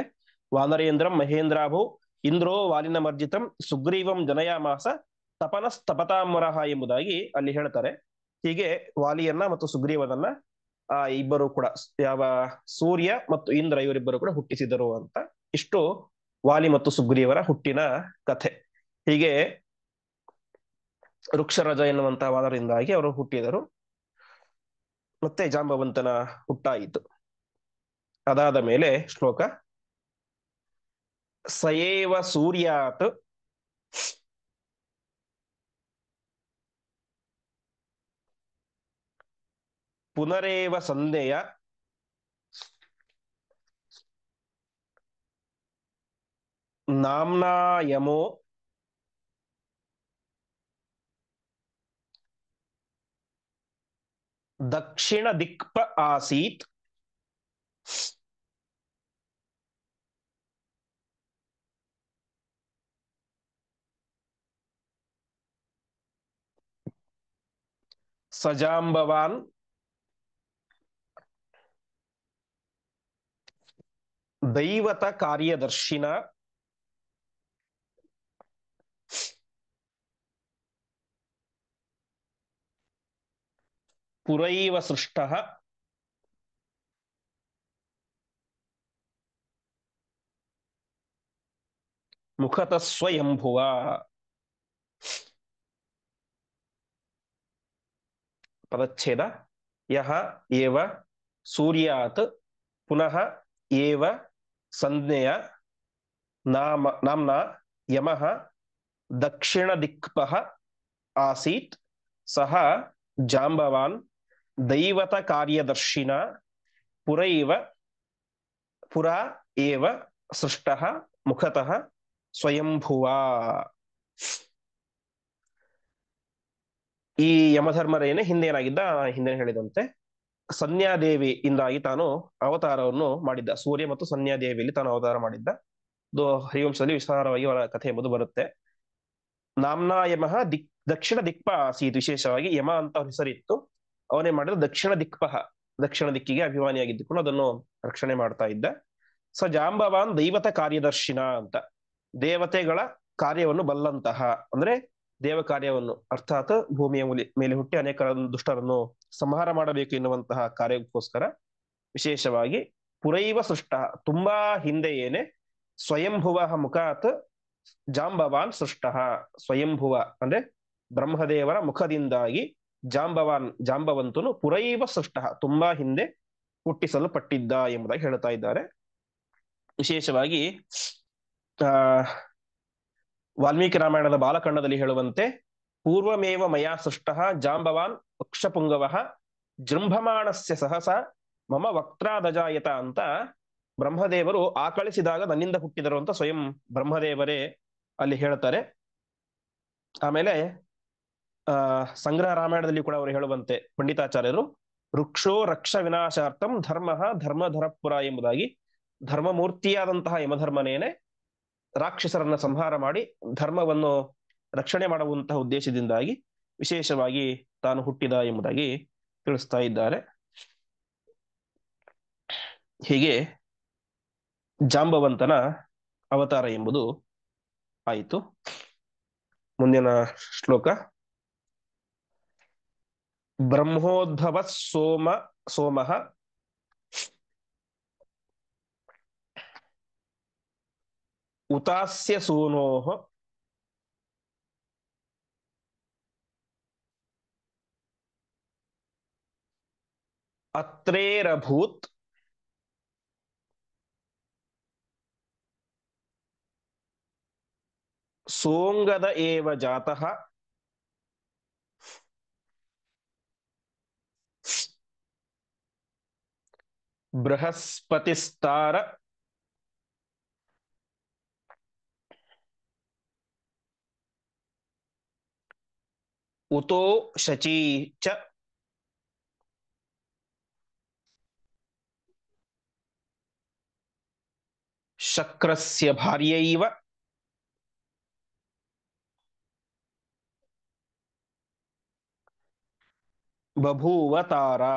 ವಾನರೇಂದ್ರಂ ಮಹೇಂದ್ರಾಭು ಇಂದ್ರೋ ವಾಲಿನ ಮರ್ಜಿತಂ ಸುಗ್ರೀವಂ ಜನಯಾಮಾಸ ತಪನಸ್ತಪತಾಮರಹ ಎಂಬುದಾಗಿ ಅಲ್ಲಿ ಹೇಳ್ತಾರೆ. ಹೀಗೆ ವಾಲಿಯನ್ನ ಮತ್ತು ಸುಗ್ರೀವನನ್ನ ಇಬ್ಬರು ಕೂಡ ಯಾವ ಸೂರ್ಯ ಮತ್ತು ಇಂದ್ರ ಇವರಿಬ್ಬರು ಕೂಡ ಹುಟ್ಟಿಸಿದರು ಅಂತ. ಇಷ್ಟು ವಾಲಿ ಮತ್ತು ಸುಗ್ರೀವರ ಹುಟ್ಟಿನ ಕಥೆ. ಹೀಗೆ ವೃಕ್ಷರಜ ಎನ್ನುವಂತಹ ವಾದರಿಂದಾಗಿ ಅವರು ಹುಟ್ಟಿದರು. ಮತ್ತೆ ಜಾಂಬವಂತನ ಹುಟ್ಟಾಯಿತು. ಅದಾದ ಮೇಲೆ ಶ್ಲೋಕ ಸಯೇವ ಸೂರ್ಯಾತ್ ಪುನರೇವ ಸಂಧ್ಯಯ ನಾಮ್ನಾ ಯಮೋ ದಕ್ಷಿಣ ದಿಕ್ಪ ಆಸೀತ್ ಸಜಾಂಬವಾನ್ ದೈವತ ಕಾರ್ಯದರ್ಶಿನ ಪುರೈವ ಸೃಷ್ಟಃ ಮುಖತಃ ಸ್ವಯಂಭುವ. ಪದಚ್ಛೇದ ಯಹ ಏವ ಸೂರ್ಯಾತ್ ಪುನಃ ಏವ ಸಂಜ್ಞೆಯ ನಾಮ್ನಾ ಯಮಃ ದಕ್ಷಿಣ ದಿಕ್ಪಃ ಆಸೀತ್ ಸಹ ಜಾಂಬವಾನ್ ದೈವತ ಕಾರ್ಯದರ್ಶಿನ ಪುರ ಏವ ಸೃಷ್ಟಃ ಮುಖತಃ ಸ್ವಯಂಭುವ. ಈ ಯಮಧರ್ಮರೇನೆ ಹಿಂದೇನಾಗಿದ್ದ, ಹಿಂದೆ ಹೇಳಿದಂತೆ ಸಂಜ್ಞಾದೇವಿ ಇಂದಾಗಿ ತಾನು ಅವತಾರವನ್ನು ಮಾಡಿದ್ದ. ಸೂರ್ಯ ಮತ್ತು ಸಂಜ್ಞಾದೇವಿಯಲ್ಲಿ ತಾನು ಅವತಾರ ಮಾಡಿದ್ದ. ಹರಿವಂಶದಲ್ಲಿ ವಿಸ್ತಾರವಾಗಿ ಅವರ ಕಥೆ ಎಂಬುದು ಬರುತ್ತೆ. ನಾಮ್ನಾ ಯಮಃ ದಕ್ಷಿಣ ದಿಕ್ಪ ಆಸೀತ್. ವಿಶೇಷವಾಗಿ ಯಮ ಅಂತ ಹೆಸರಿತ್ತು. ಅವನೇ ಮಾಡಿದ ದಕ್ಷಿಣ ದಿಕ್ಪಃ, ದಕ್ಷಿಣ ದಿಕ್ಕಿಗೆ ಅಭಿಮಾನಿಯಾಗಿದ್ದುಕೊಂಡು ಅದನ್ನು ರಕ್ಷಣೆ ಮಾಡ್ತಾ ಇದ್ದ. ಸ ಜಾಂಬವಾನ್ ದೈವತ ಕಾರ್ಯದರ್ಶಿನ ಅಂತ, ದೇವತೆಗಳ ಕಾರ್ಯವನ್ನು ಬಲ್ಲಂತಹ, ಅಂದ್ರೆ ದೇವ ಕಾರ್ಯವನ್ನು ಅರ್ಥಾತ್ ಭೂಮಿಯ ಮೇಲೆ ಹುಟ್ಟಿ ಅನೇಕ ದುಷ್ಟರನ್ನು ಸಂಹಾರ ಮಾಡಬೇಕು ಎನ್ನುವಂತಹ ಕಾರ್ಯಕ್ಕೋಸ್ಕರ ವಿಶೇಷವಾಗಿ ಪುರೈವ ಸೃಷ್ಟ, ತುಂಬಾ ಹಿಂದೆಯೇನೆ ಸ್ವಯಂಭುವ ಮುಖಾತ್ ಜಾಂಬವಾನ್ ಸೃಷ್ಟ. ಸ್ವಯಂಭುವ ಅಂದ್ರೆ ಬ್ರಹ್ಮದೇವರ ಮುಖದಿಂದಾಗಿ ಜಾಂಬವಂತನು ಪುರೈವ ಸೃಷ್ಟ, ತುಂಬಾ ಹಿಂದೆ ಹುಟ್ಟಿಸಲ್ಪಟ್ಟಿದ್ದ ಎಂಬುದಾಗಿ ಹೇಳ್ತಾ ಇದ್ದಾರೆ. ವಿಶೇಷವಾಗಿ ವಾಲ್ಮೀಕಿ ರಾಮಾಯಣದ ಬಾಲಕಾಂಡದಲ್ಲಿ ಹೇಳುವಂತೆ ಪೂರ್ವಮೇವ ಮಯಾ ಸೃಷ್ಟ ಜಾಂಬವಾನ್ ವಕ್ಷಪುಂಗವ ಜೃಂಭಮಾಣಸ್ಯ ಸಹಸ ಮಮ ವಕ್ತ್ರಾದಜಾಯತ ಅಂತ ಬ್ರಹ್ಮದೇವರು ಆಕಳಿಸಿದಾಗ ನನ್ನಿಂದ ಹುಟ್ಟಿದರು ಅಂತ ಸ್ವಯಂ ಬ್ರಹ್ಮದೇವರೇ ಅಲ್ಲಿ ಹೇಳ್ತಾರೆ. ಆಮೇಲೆ ಸಂಗ್ರಹ ರಾಮಾಯಣದಲ್ಲಿ ಕೂಡ ಅವರು ಹೇಳುವಂತೆ ಪಂಡಿತಾಚಾರ್ಯರು ವೃಕ್ಷೋ ರಕ್ಷ ವಿನಾಶಾರ್ಥಂ ಧರ್ಮ ಧರ್ಮಧರಪುರ ಎಂಬುದಾಗಿ ಧರ್ಮಮೂರ್ತಿಯಾದಂತಹ ಯಮಧರ್ಮನೇನೆ ರಾಕ್ಷಸರನ್ನ ಸಂಹಾರ ಮಾಡಿ ಧರ್ಮವನ್ನು ರಕ್ಷಣೆ ಮಾಡುವಂತಹ ಉದ್ದೇಶದಿಂದಾಗಿ ವಿಶೇಷವಾಗಿ ತಾನು ಹುಟ್ಟಿದ ಎಂಬುದಾಗಿ ತಿಳಿಸ್ತಾ ಇದ್ದಾರೆ. ಹೀಗೆ ಜಾಂಬವಂತನ ಅವತಾರ ಎಂಬುದು ಆಯಿತು. ಮುಂದಿನ ಶ್ಲೋಕ. ಬ್ರಹ್ಮೋದ್ಭವ ಸೋಮಃ ಉತಾಸ್ಯ ಸೂನೋಃ ಅತ್ರೇರಭೂತ್ ಸೋಂಗದ ಏವ ಜಾತಃ ಬೃಹಸ್ಪತಿಸ್ತಾರ ಉತೋ ಶಚೀ ಚ ಶಕ್ರಸ್ಯ ಭಾರ್ಯೈವ ಬಭೂವ ತಾರಾ.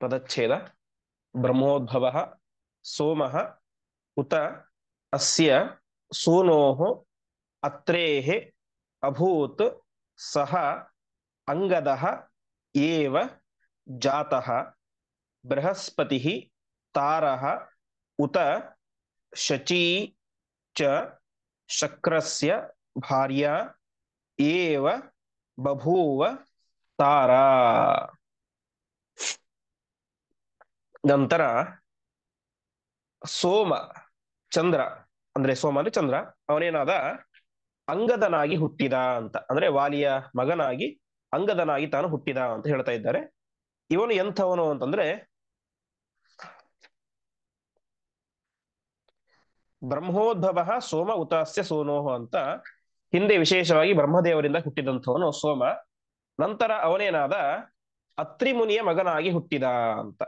ಪದಚ್ಛೇದ. ಬ್ರಹ್ಮೋದ್ಭವಃ ಸೋಮಃ ಉತ ಅಸ್ಯ ಸೂನೋಃ ಅತ್ರೇಃ ಅಭೂತ್ ಸಹ ಅಂಗದಃ ಏವ ಜಾತಃ ಬೃಹಸ್ಪತಿಃ ತಾರಃ ಉತ ಶಚೀ ಚ ಶಕ್ರಸ್ಯ ಭಾರ್ಯಾ ಏವ ಬಭೂವ ತಾರಾ. ನಂತರ ಸೋಮ ಚಂದ್ರ ಅಂದ್ರೆ ಸೋಮ ಅಂದ್ರೆ ಚಂದ್ರ ಅವನೇನಾದ ಅಂಗದನಾಗಿ ಹುಟ್ಟಿದ ಅಂತ, ಅಂದ್ರೆ ವಾಲಿಯ ಮಗನಾಗಿ ಅಂಗದನಾಗಿ ತಾನು ಹುಟ್ಟಿದ ಅಂತ ಹೇಳ್ತಾ ಇದ್ದಾರೆ. ಇವನು ಎಂಥವನು ಅಂತಂದ್ರೆ ಬ್ರಹ್ಮೋದ್ಭವ ಸೋಮ ಉತಾಸ್ಯ ಸೋನೋಹ ಅಂತ ಹಿಂದೆ ವಿಶೇಷವಾಗಿ ಬ್ರಹ್ಮದೇವರಿಂದ ಹುಟ್ಟಿದಂಥವನು ಸೋಮ. ನಂತರ ಅವನೇನಾದ ಅತ್ರಿ ಮುನಿಯ ಮಗನಾಗಿ ಹುಟ್ಟಿದ ಅಂತ.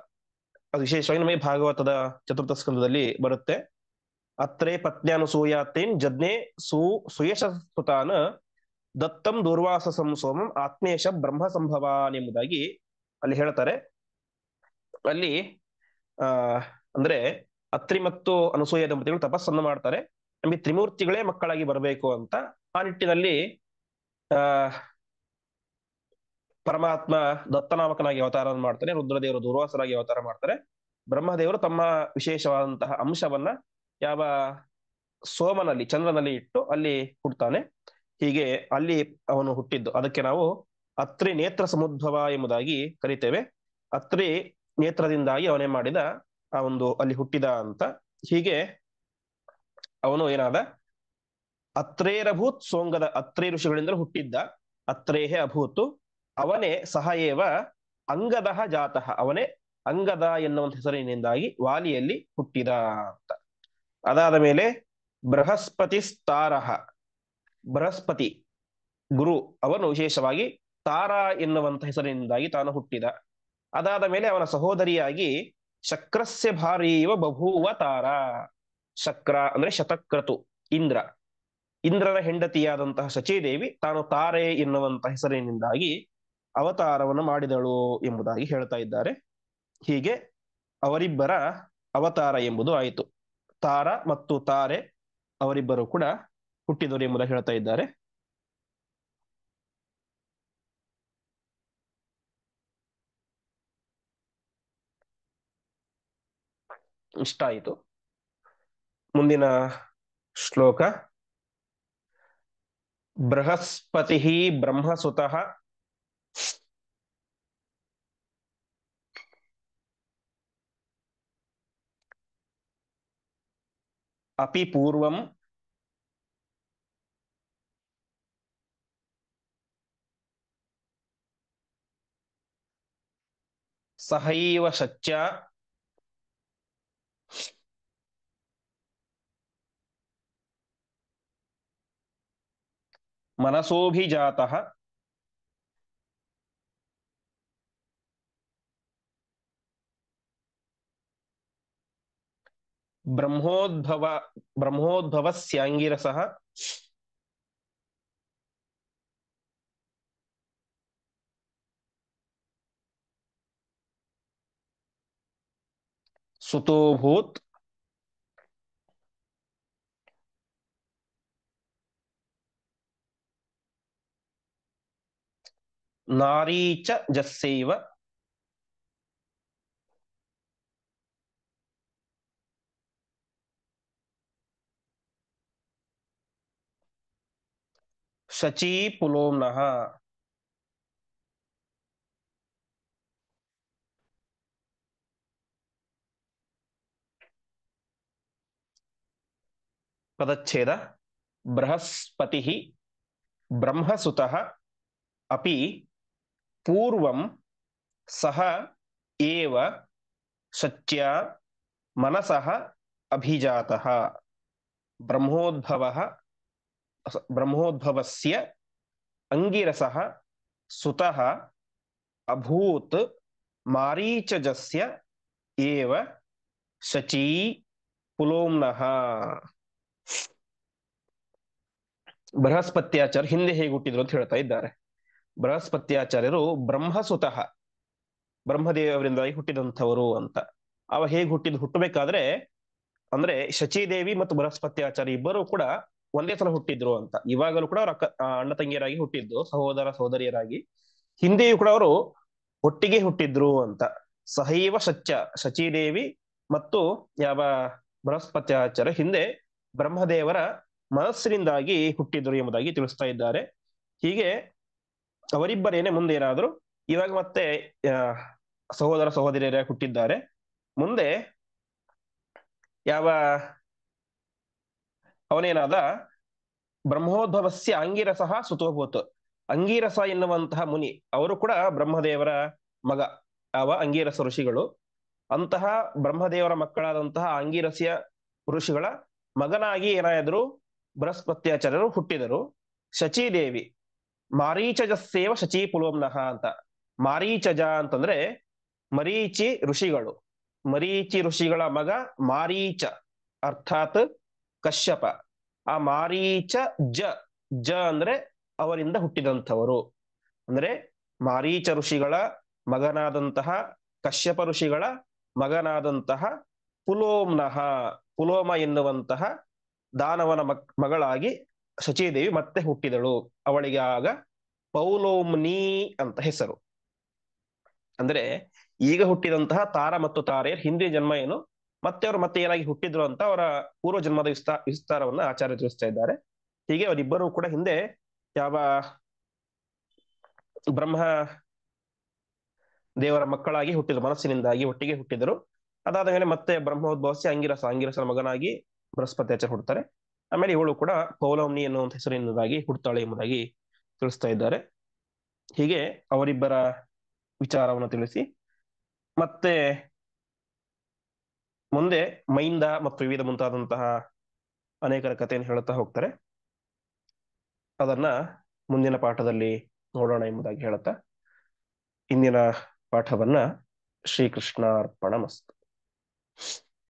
ಅದು ವಿಶೇಷವಾಗಿ ನಮಗೆ ಭಾಗವತದ ಚತುರ್ಥ ಸ್ಕಂದದಲ್ಲಿ ಬರುತ್ತೆ. ಅತ್ರೇ ಪತ್ನ್ಯಾನುಸೂಯಾತೇನ್ ಜಜ್ಞೆ ಸುಯಶಸ್ಸುತಾನ ದತ್ತಂ ದೂರ್ವಾಸಸಂ ಸೋಮಂ ಆತ್ಮೇಶ ಬ್ರಹ್ಮ ಸಂಭವಾನ್ ಎಂಬುದಾಗಿ ಅಲ್ಲಿ ಹೇಳ್ತಾರೆ. ಅಲ್ಲಿ ಆ ಅಂದ್ರೆ ಅತ್ರಿ ಮತ್ತು ಅನಸೂಯ ದಂಪತಿಗಳು ತಪಸ್ಸನ್ನು ಮಾಡ್ತಾರೆ, ನಮಗೆ ತ್ರಿಮೂರ್ತಿಗಳೇ ಮಕ್ಕಳಾಗಿ ಬರಬೇಕು ಅಂತ. ಆ ನಿಟ್ಟಿನಲ್ಲಿ ಆ ಪರಮಾತ್ಮ ದತ್ತನಾಮಕನಾಗಿ ಅವತಾರ ಮಾಡ್ತಾನೆ, ರುದ್ರದೇವರು ದೂರ್ವಾಸರಾಗಿ ಅವತಾರ ಮಾಡ್ತಾರೆ, ಬ್ರಹ್ಮದೇವರು ತಮ್ಮ ವಿಶೇಷವಾದಂತಹ ಅಂಶವನ್ನ ಯಾವ ಸೋಮನಲ್ಲಿ ಚಂದ್ರನಲ್ಲಿ ಇಟ್ಟು ಅಲ್ಲಿ ಹುಡ್ತಾನೆ. ಹೀಗೆ ಅಲ್ಲಿ ಅವನು ಹುಟ್ಟಿದ್ದು, ಅದಕ್ಕೆ ನಾವು ಅತ್ರಿ ನೇತ್ರ ಸಮುದ್ಭವ ಎಂಬುದಾಗಿ ಕರಿತೇವೆ. ಅತ್ರಿ ನೇತ್ರದಿಂದಾಗಿ ಅವನೇ ಮಾಡಿದ ಆ ಒಂದು ಅಲ್ಲಿ ಹುಟ್ಟಿದ ಅಂತ. ಹೀಗೆ ಅವನು ಏನಾದ ಅತ್ರೇರಭೂತ್ ಸೋಂಗದ ಅತ್ರಿ ಋಷಿಗಳಿಂದ ಹುಟ್ಟಿದ್ದ. ಅತ್ರೇಹೇ ಅಭೂತು ಅವನೇ ಸಹ ಏವ ಅಂಗದಃ ಜಾತಃ ಅವನೇ ಅಂಗದ ಎನ್ನುವಂತ ಹೆಸರಿನಿಂದಾಗಿ ವಾಲಿಯಲ್ಲಿ ಹುಟ್ಟಿದ ಅಂತ. ಅದಾದ ಮೇಲೆ ಬೃಹಸ್ಪತಿ ಸ್ತಾರಹ ಬೃಹಸ್ಪತಿ ಗುರು ಅವನು ವಿಶೇಷವಾಗಿ ತಾರಾ ಎನ್ನುವಂತ ಹೆಸರಿನಿಂದಾಗಿ ತಾನು ಹುಟ್ಟಿದ. ಅದಾದ ಮೇಲೆ ಅವನ ಸಹೋದರಿಯಾಗಿ ಶಕ್ರಸ್ಯ ಭಾರೀವ ಬಭೂವ ತಾರಾ. ಶಕ್ರ ಅಂದ್ರೆ ಶತಕ್ರತು ಇಂದ್ರ, ಇಂದ್ರನ ಹೆಂಡತಿಯಾದಂತಹ ಶಚೀದೇವಿ ತಾನು ತಾರೆ ಎನ್ನುವಂತಹ ಹೆಸರಿನಿಂದಾಗಿ ಅವತಾರವನ್ನು ಮಾಡಿದಳು ಎಂಬುದಾಗಿ ಹೇಳ್ತಾ ಇದ್ದಾರೆ. ಹೀಗೆ ಅವರಿಬ್ಬರ ಅವತಾರ ಎಂಬುದು ಆಯಿತು. ತಾರ ಮತ್ತು ತಾರೆ ಅವರಿಬ್ಬರು ಕೂಡ ಹುಟ್ಟಿದರು ಎಂಬುದಾಗಿ ಹೇಳ್ತಾ ಇದ್ದಾರೆ. ಇಷ್ಟ ಆಯಿತು. ಮುಂದಿನ ಶ್ಲೋಕ. ಬೃಹಸ್ಪತಿ ಬ್ರಹ್ಮಸುತಃ ಅಪಿ ಪೂರ್ವಂ ಸಹೈವ ಶಚ್ಯ ಮನಸೋಭಿಜಾತಃ ಬ್ರಹ್ಮೋದ್ಭವ ಬ್ರಹ್ಮೋದ್ಭವಸ್ಯಾಂಗಿರಸಃ ಸುತೋಭೂತ್ ನಾರೀಚ ಜಸ್ಸೈವ ಶಚೀ ಪುಲೋಮ್ನಃ. ಪದಚ್ಛೇದ ಬೃಹಸ್ಪತಿ ಬ್ರಹ್ಮಸುತಃ ಅಪಿ ಪೂರ್ವಂ ಸಹ ಏವ ಶಚ್ಯಾ ಮನಸಃ ಅಭಿಜಾತಃ ಬ್ರಹ್ಮೋದ್ಭವಃ ಬ್ರಹ್ಮೋದ್ಭವಸ್ಯ ಅಂಗಿರಸಃ ಸುತಃ ಅಭೂತ್ ಮಾರೀಚಜಸ್ಯ ಏವ ಶಚೀ ಪುಲೋಮ್ನಃ. ಬೃಹಸ್ಪತ್ಯಾಚಾರ್ಯ ಹಿಂದೆ ಹೇಗೆ ಹುಟ್ಟಿದ್ರು ಅಂತ ಹೇಳ್ತಾ ಇದ್ದಾರೆ. ಬೃಹಸ್ಪತ್ಯಾಚಾರ್ಯರು ಬ್ರಹ್ಮಸುತಃ ಬ್ರಹ್ಮದೇವರಿಂದಾಗಿ ಹುಟ್ಟಿದಂಥವರು ಅಂತ. ಅವ ಹೇಗೆ ಹುಟ್ಟಬೇಕಾದ್ರೆ ಅಂದ್ರೆ ಶಚೀದೇವಿ ಮತ್ತು ಬೃಹಸ್ಪತ್ಯಾಚಾರ್ಯ ಇಬ್ಬರು ಕೂಡ ಒಂದೇ ಸಲ ಹುಟ್ಟಿದ್ರು ಅಂತ. ಇವಾಗಲೂ ಕೂಡ ಅವ್ರ ಅಣ್ಣ ತಂಗಿಯರಾಗಿ ಹುಟ್ಟಿದ್ದು, ಸಹೋದರ ಸಹೋದರಿಯರಾಗಿ. ಹಿಂದೆಯೂ ಕೂಡ ಅವರು ಒಟ್ಟಿಗೆ ಹುಟ್ಟಿದ್ರು ಅಂತ. ಸಹೈವ ಶಚೀದೇವಿ ಮತ್ತು ಯಾವ ಬೃಹಸ್ಪತ್ಯಾಚಾರ್ಯ ಹಿಂದೆ ಬ್ರಹ್ಮದೇವರ ಮನಸ್ಸಿನಿಂದಾಗಿ ಹುಟ್ಟಿದ್ರು ಎಂಬುದಾಗಿ ತಿಳಿಸ್ತಾ ಇದ್ದಾರೆ. ಹೀಗೆ ಅವರಿಬ್ಬರೇನೆ ಮುಂದೇನಾದ್ರು ಇವಾಗ ಮತ್ತೆ ಸಹೋದರ ಸಹೋದರಿಯರಾಗಿ ಹುಟ್ಟಿದ್ದಾರೆ. ಮುಂದೆ ಯಾವ ಅವನೇನಾದ ಬ್ರಹ್ಮೋದ್ಭವಸ್ಯ ಅಂಗಿರಸಃ ಸುತೋಭೂತ್. ಅಂಗೀರಸ ಎನ್ನುವಂತಹ ಮುನಿ ಅವರು ಕೂಡ ಬ್ರಹ್ಮದೇವರ ಮಗ, ಯಾವ ಅಂಗೀರಸ ಋಷಿಗಳು. ಅಂತಹ ಬ್ರಹ್ಮದೇವರ ಮಕ್ಕಳಾದಂತಹ ಅಂಗೀರಸಿಯ ಋಷಿಗಳ ಮಗನಾಗಿ ಏನಾದ್ರು ಬೃಹಸ್ಪತ್ಯಾಚಾರ್ಯರು ಹುಟ್ಟಿದರು. ಶಚೀದೇವಿ ಮಾರೀಚಜಸ್ಸೇವ ಶಚೀ ಪುಲೋಮ್ನಃ ಅಂತ. ಮಾರೀಚಜ ಅಂತಂದ್ರೆ ಮರೀಚಿ ಋಷಿಗಳು, ಮರೀಚಿ ಋಷಿಗಳ ಮಗ ಮಾರೀಚ ಅರ್ಥಾತ್ ಕಶ್ಯಪ. ಆ ಮಾರೀಚ ಜ ಅಂದ್ರೆ ಅವರಿಂದ ಹುಟ್ಟಿದಂಥವರು. ಅಂದ್ರೆ ಮಾರೀಚ ಋಷಿಗಳ ಮಗನಾದಂತಹ ಕಶ್ಯಪ ಋಷಿಗಳ ಮಗನಾದಂತಹ ಪುಲೋಮ್ನಃ, ಪುಲೋಮ ಎನ್ನುವಂತಹ ದಾನವನ ಮಗಳಾಗಿ ಶಚೀದೇವಿ ಮತ್ತೆ ಹುಟ್ಟಿದಳು. ಅವಳಿಗೆ ಆಗ ಪೌಲೋಮ್ನಿ ಅಂತ ಹೆಸರು. ಅಂದ್ರೆ ಈಗ ಹುಟ್ಟಿದಂತಹ ತಾರ ಮತ್ತು ತಾರೆಯರ್ ಹಿಂದಿನ ಜನ್ಮ ಏನು, ಮತ್ತೆ ಅವರು ಮತ್ತೆ ಏನಾಗಿ ಹುಟ್ಟಿದ್ರು ಅಂತ ಅವರ ಪೂರ್ವ ಜನ್ಮದ ವಿಸ್ತಾರವನ್ನ ಆಚಾರ್ಯ ತಿಳಿಸ್ತಾ ಇದ್ದಾರೆ. ಹೀಗೆ ಅವರಿಬ್ಬರು ಕೂಡ ಹಿಂದೆ ಯಾವ ಬ್ರಹ್ಮ ದೇವರ ಮಕ್ಕಳಾಗಿ ಹುಟ್ಟಿದ್ರು, ಮನಸ್ಸಿನಿಂದಾಗಿ ಒಟ್ಟಿಗೆ ಹುಟ್ಟಿದರು. ಅದಾದ ಮೇಲೆ ಮತ್ತೆ ಬ್ರಹ್ಮೋದ್ಭವಸ್ಯ ಅಂಗಿರಸನ ಮಗನಾಗಿ ಬೃಹಸ್ಪತ್ಯಾಚಾರ್ಯ ಹುಡ್ತಾರೆ. ಆಮೇಲೆ ಇವಳು ಕೂಡ ಪೌಲೋಮ್ನಿ ಎನ್ನುವಂತ ಹೆಸರಿನದಾಗಿ ಹುಡ್ತಾಳೆ ಎಂಬುದಾಗಿ ತಿಳಿಸ್ತಾ ಇದ್ದಾರೆ. ಹೀಗೆ ಅವರಿಬ್ಬರ ವಿಚಾರವನ್ನು ತಿಳಿಸಿ ಮತ್ತೆ ಮುಂದೆ ಮೈಂದ ಮತ್ತು ವಿವಿಧ ಮುಂತಾದಂತಹ ಅನೇಕರ ಕಥೆಯನ್ನು ಹೇಳುತ್ತಾ ಹೋಗ್ತಾರೆ. ಅದನ್ನ ಮುಂದಿನ ಪಾಠದಲ್ಲಿ ನೋಡೋಣ ಎಂಬುದಾಗಿ ಹೇಳುತ್ತಾ ಇಂದಿನ ಪಾಠವನ್ನ ಶ್ರೀಕೃಷ್ಣಾರ್ಪಣಮಸ್ತು.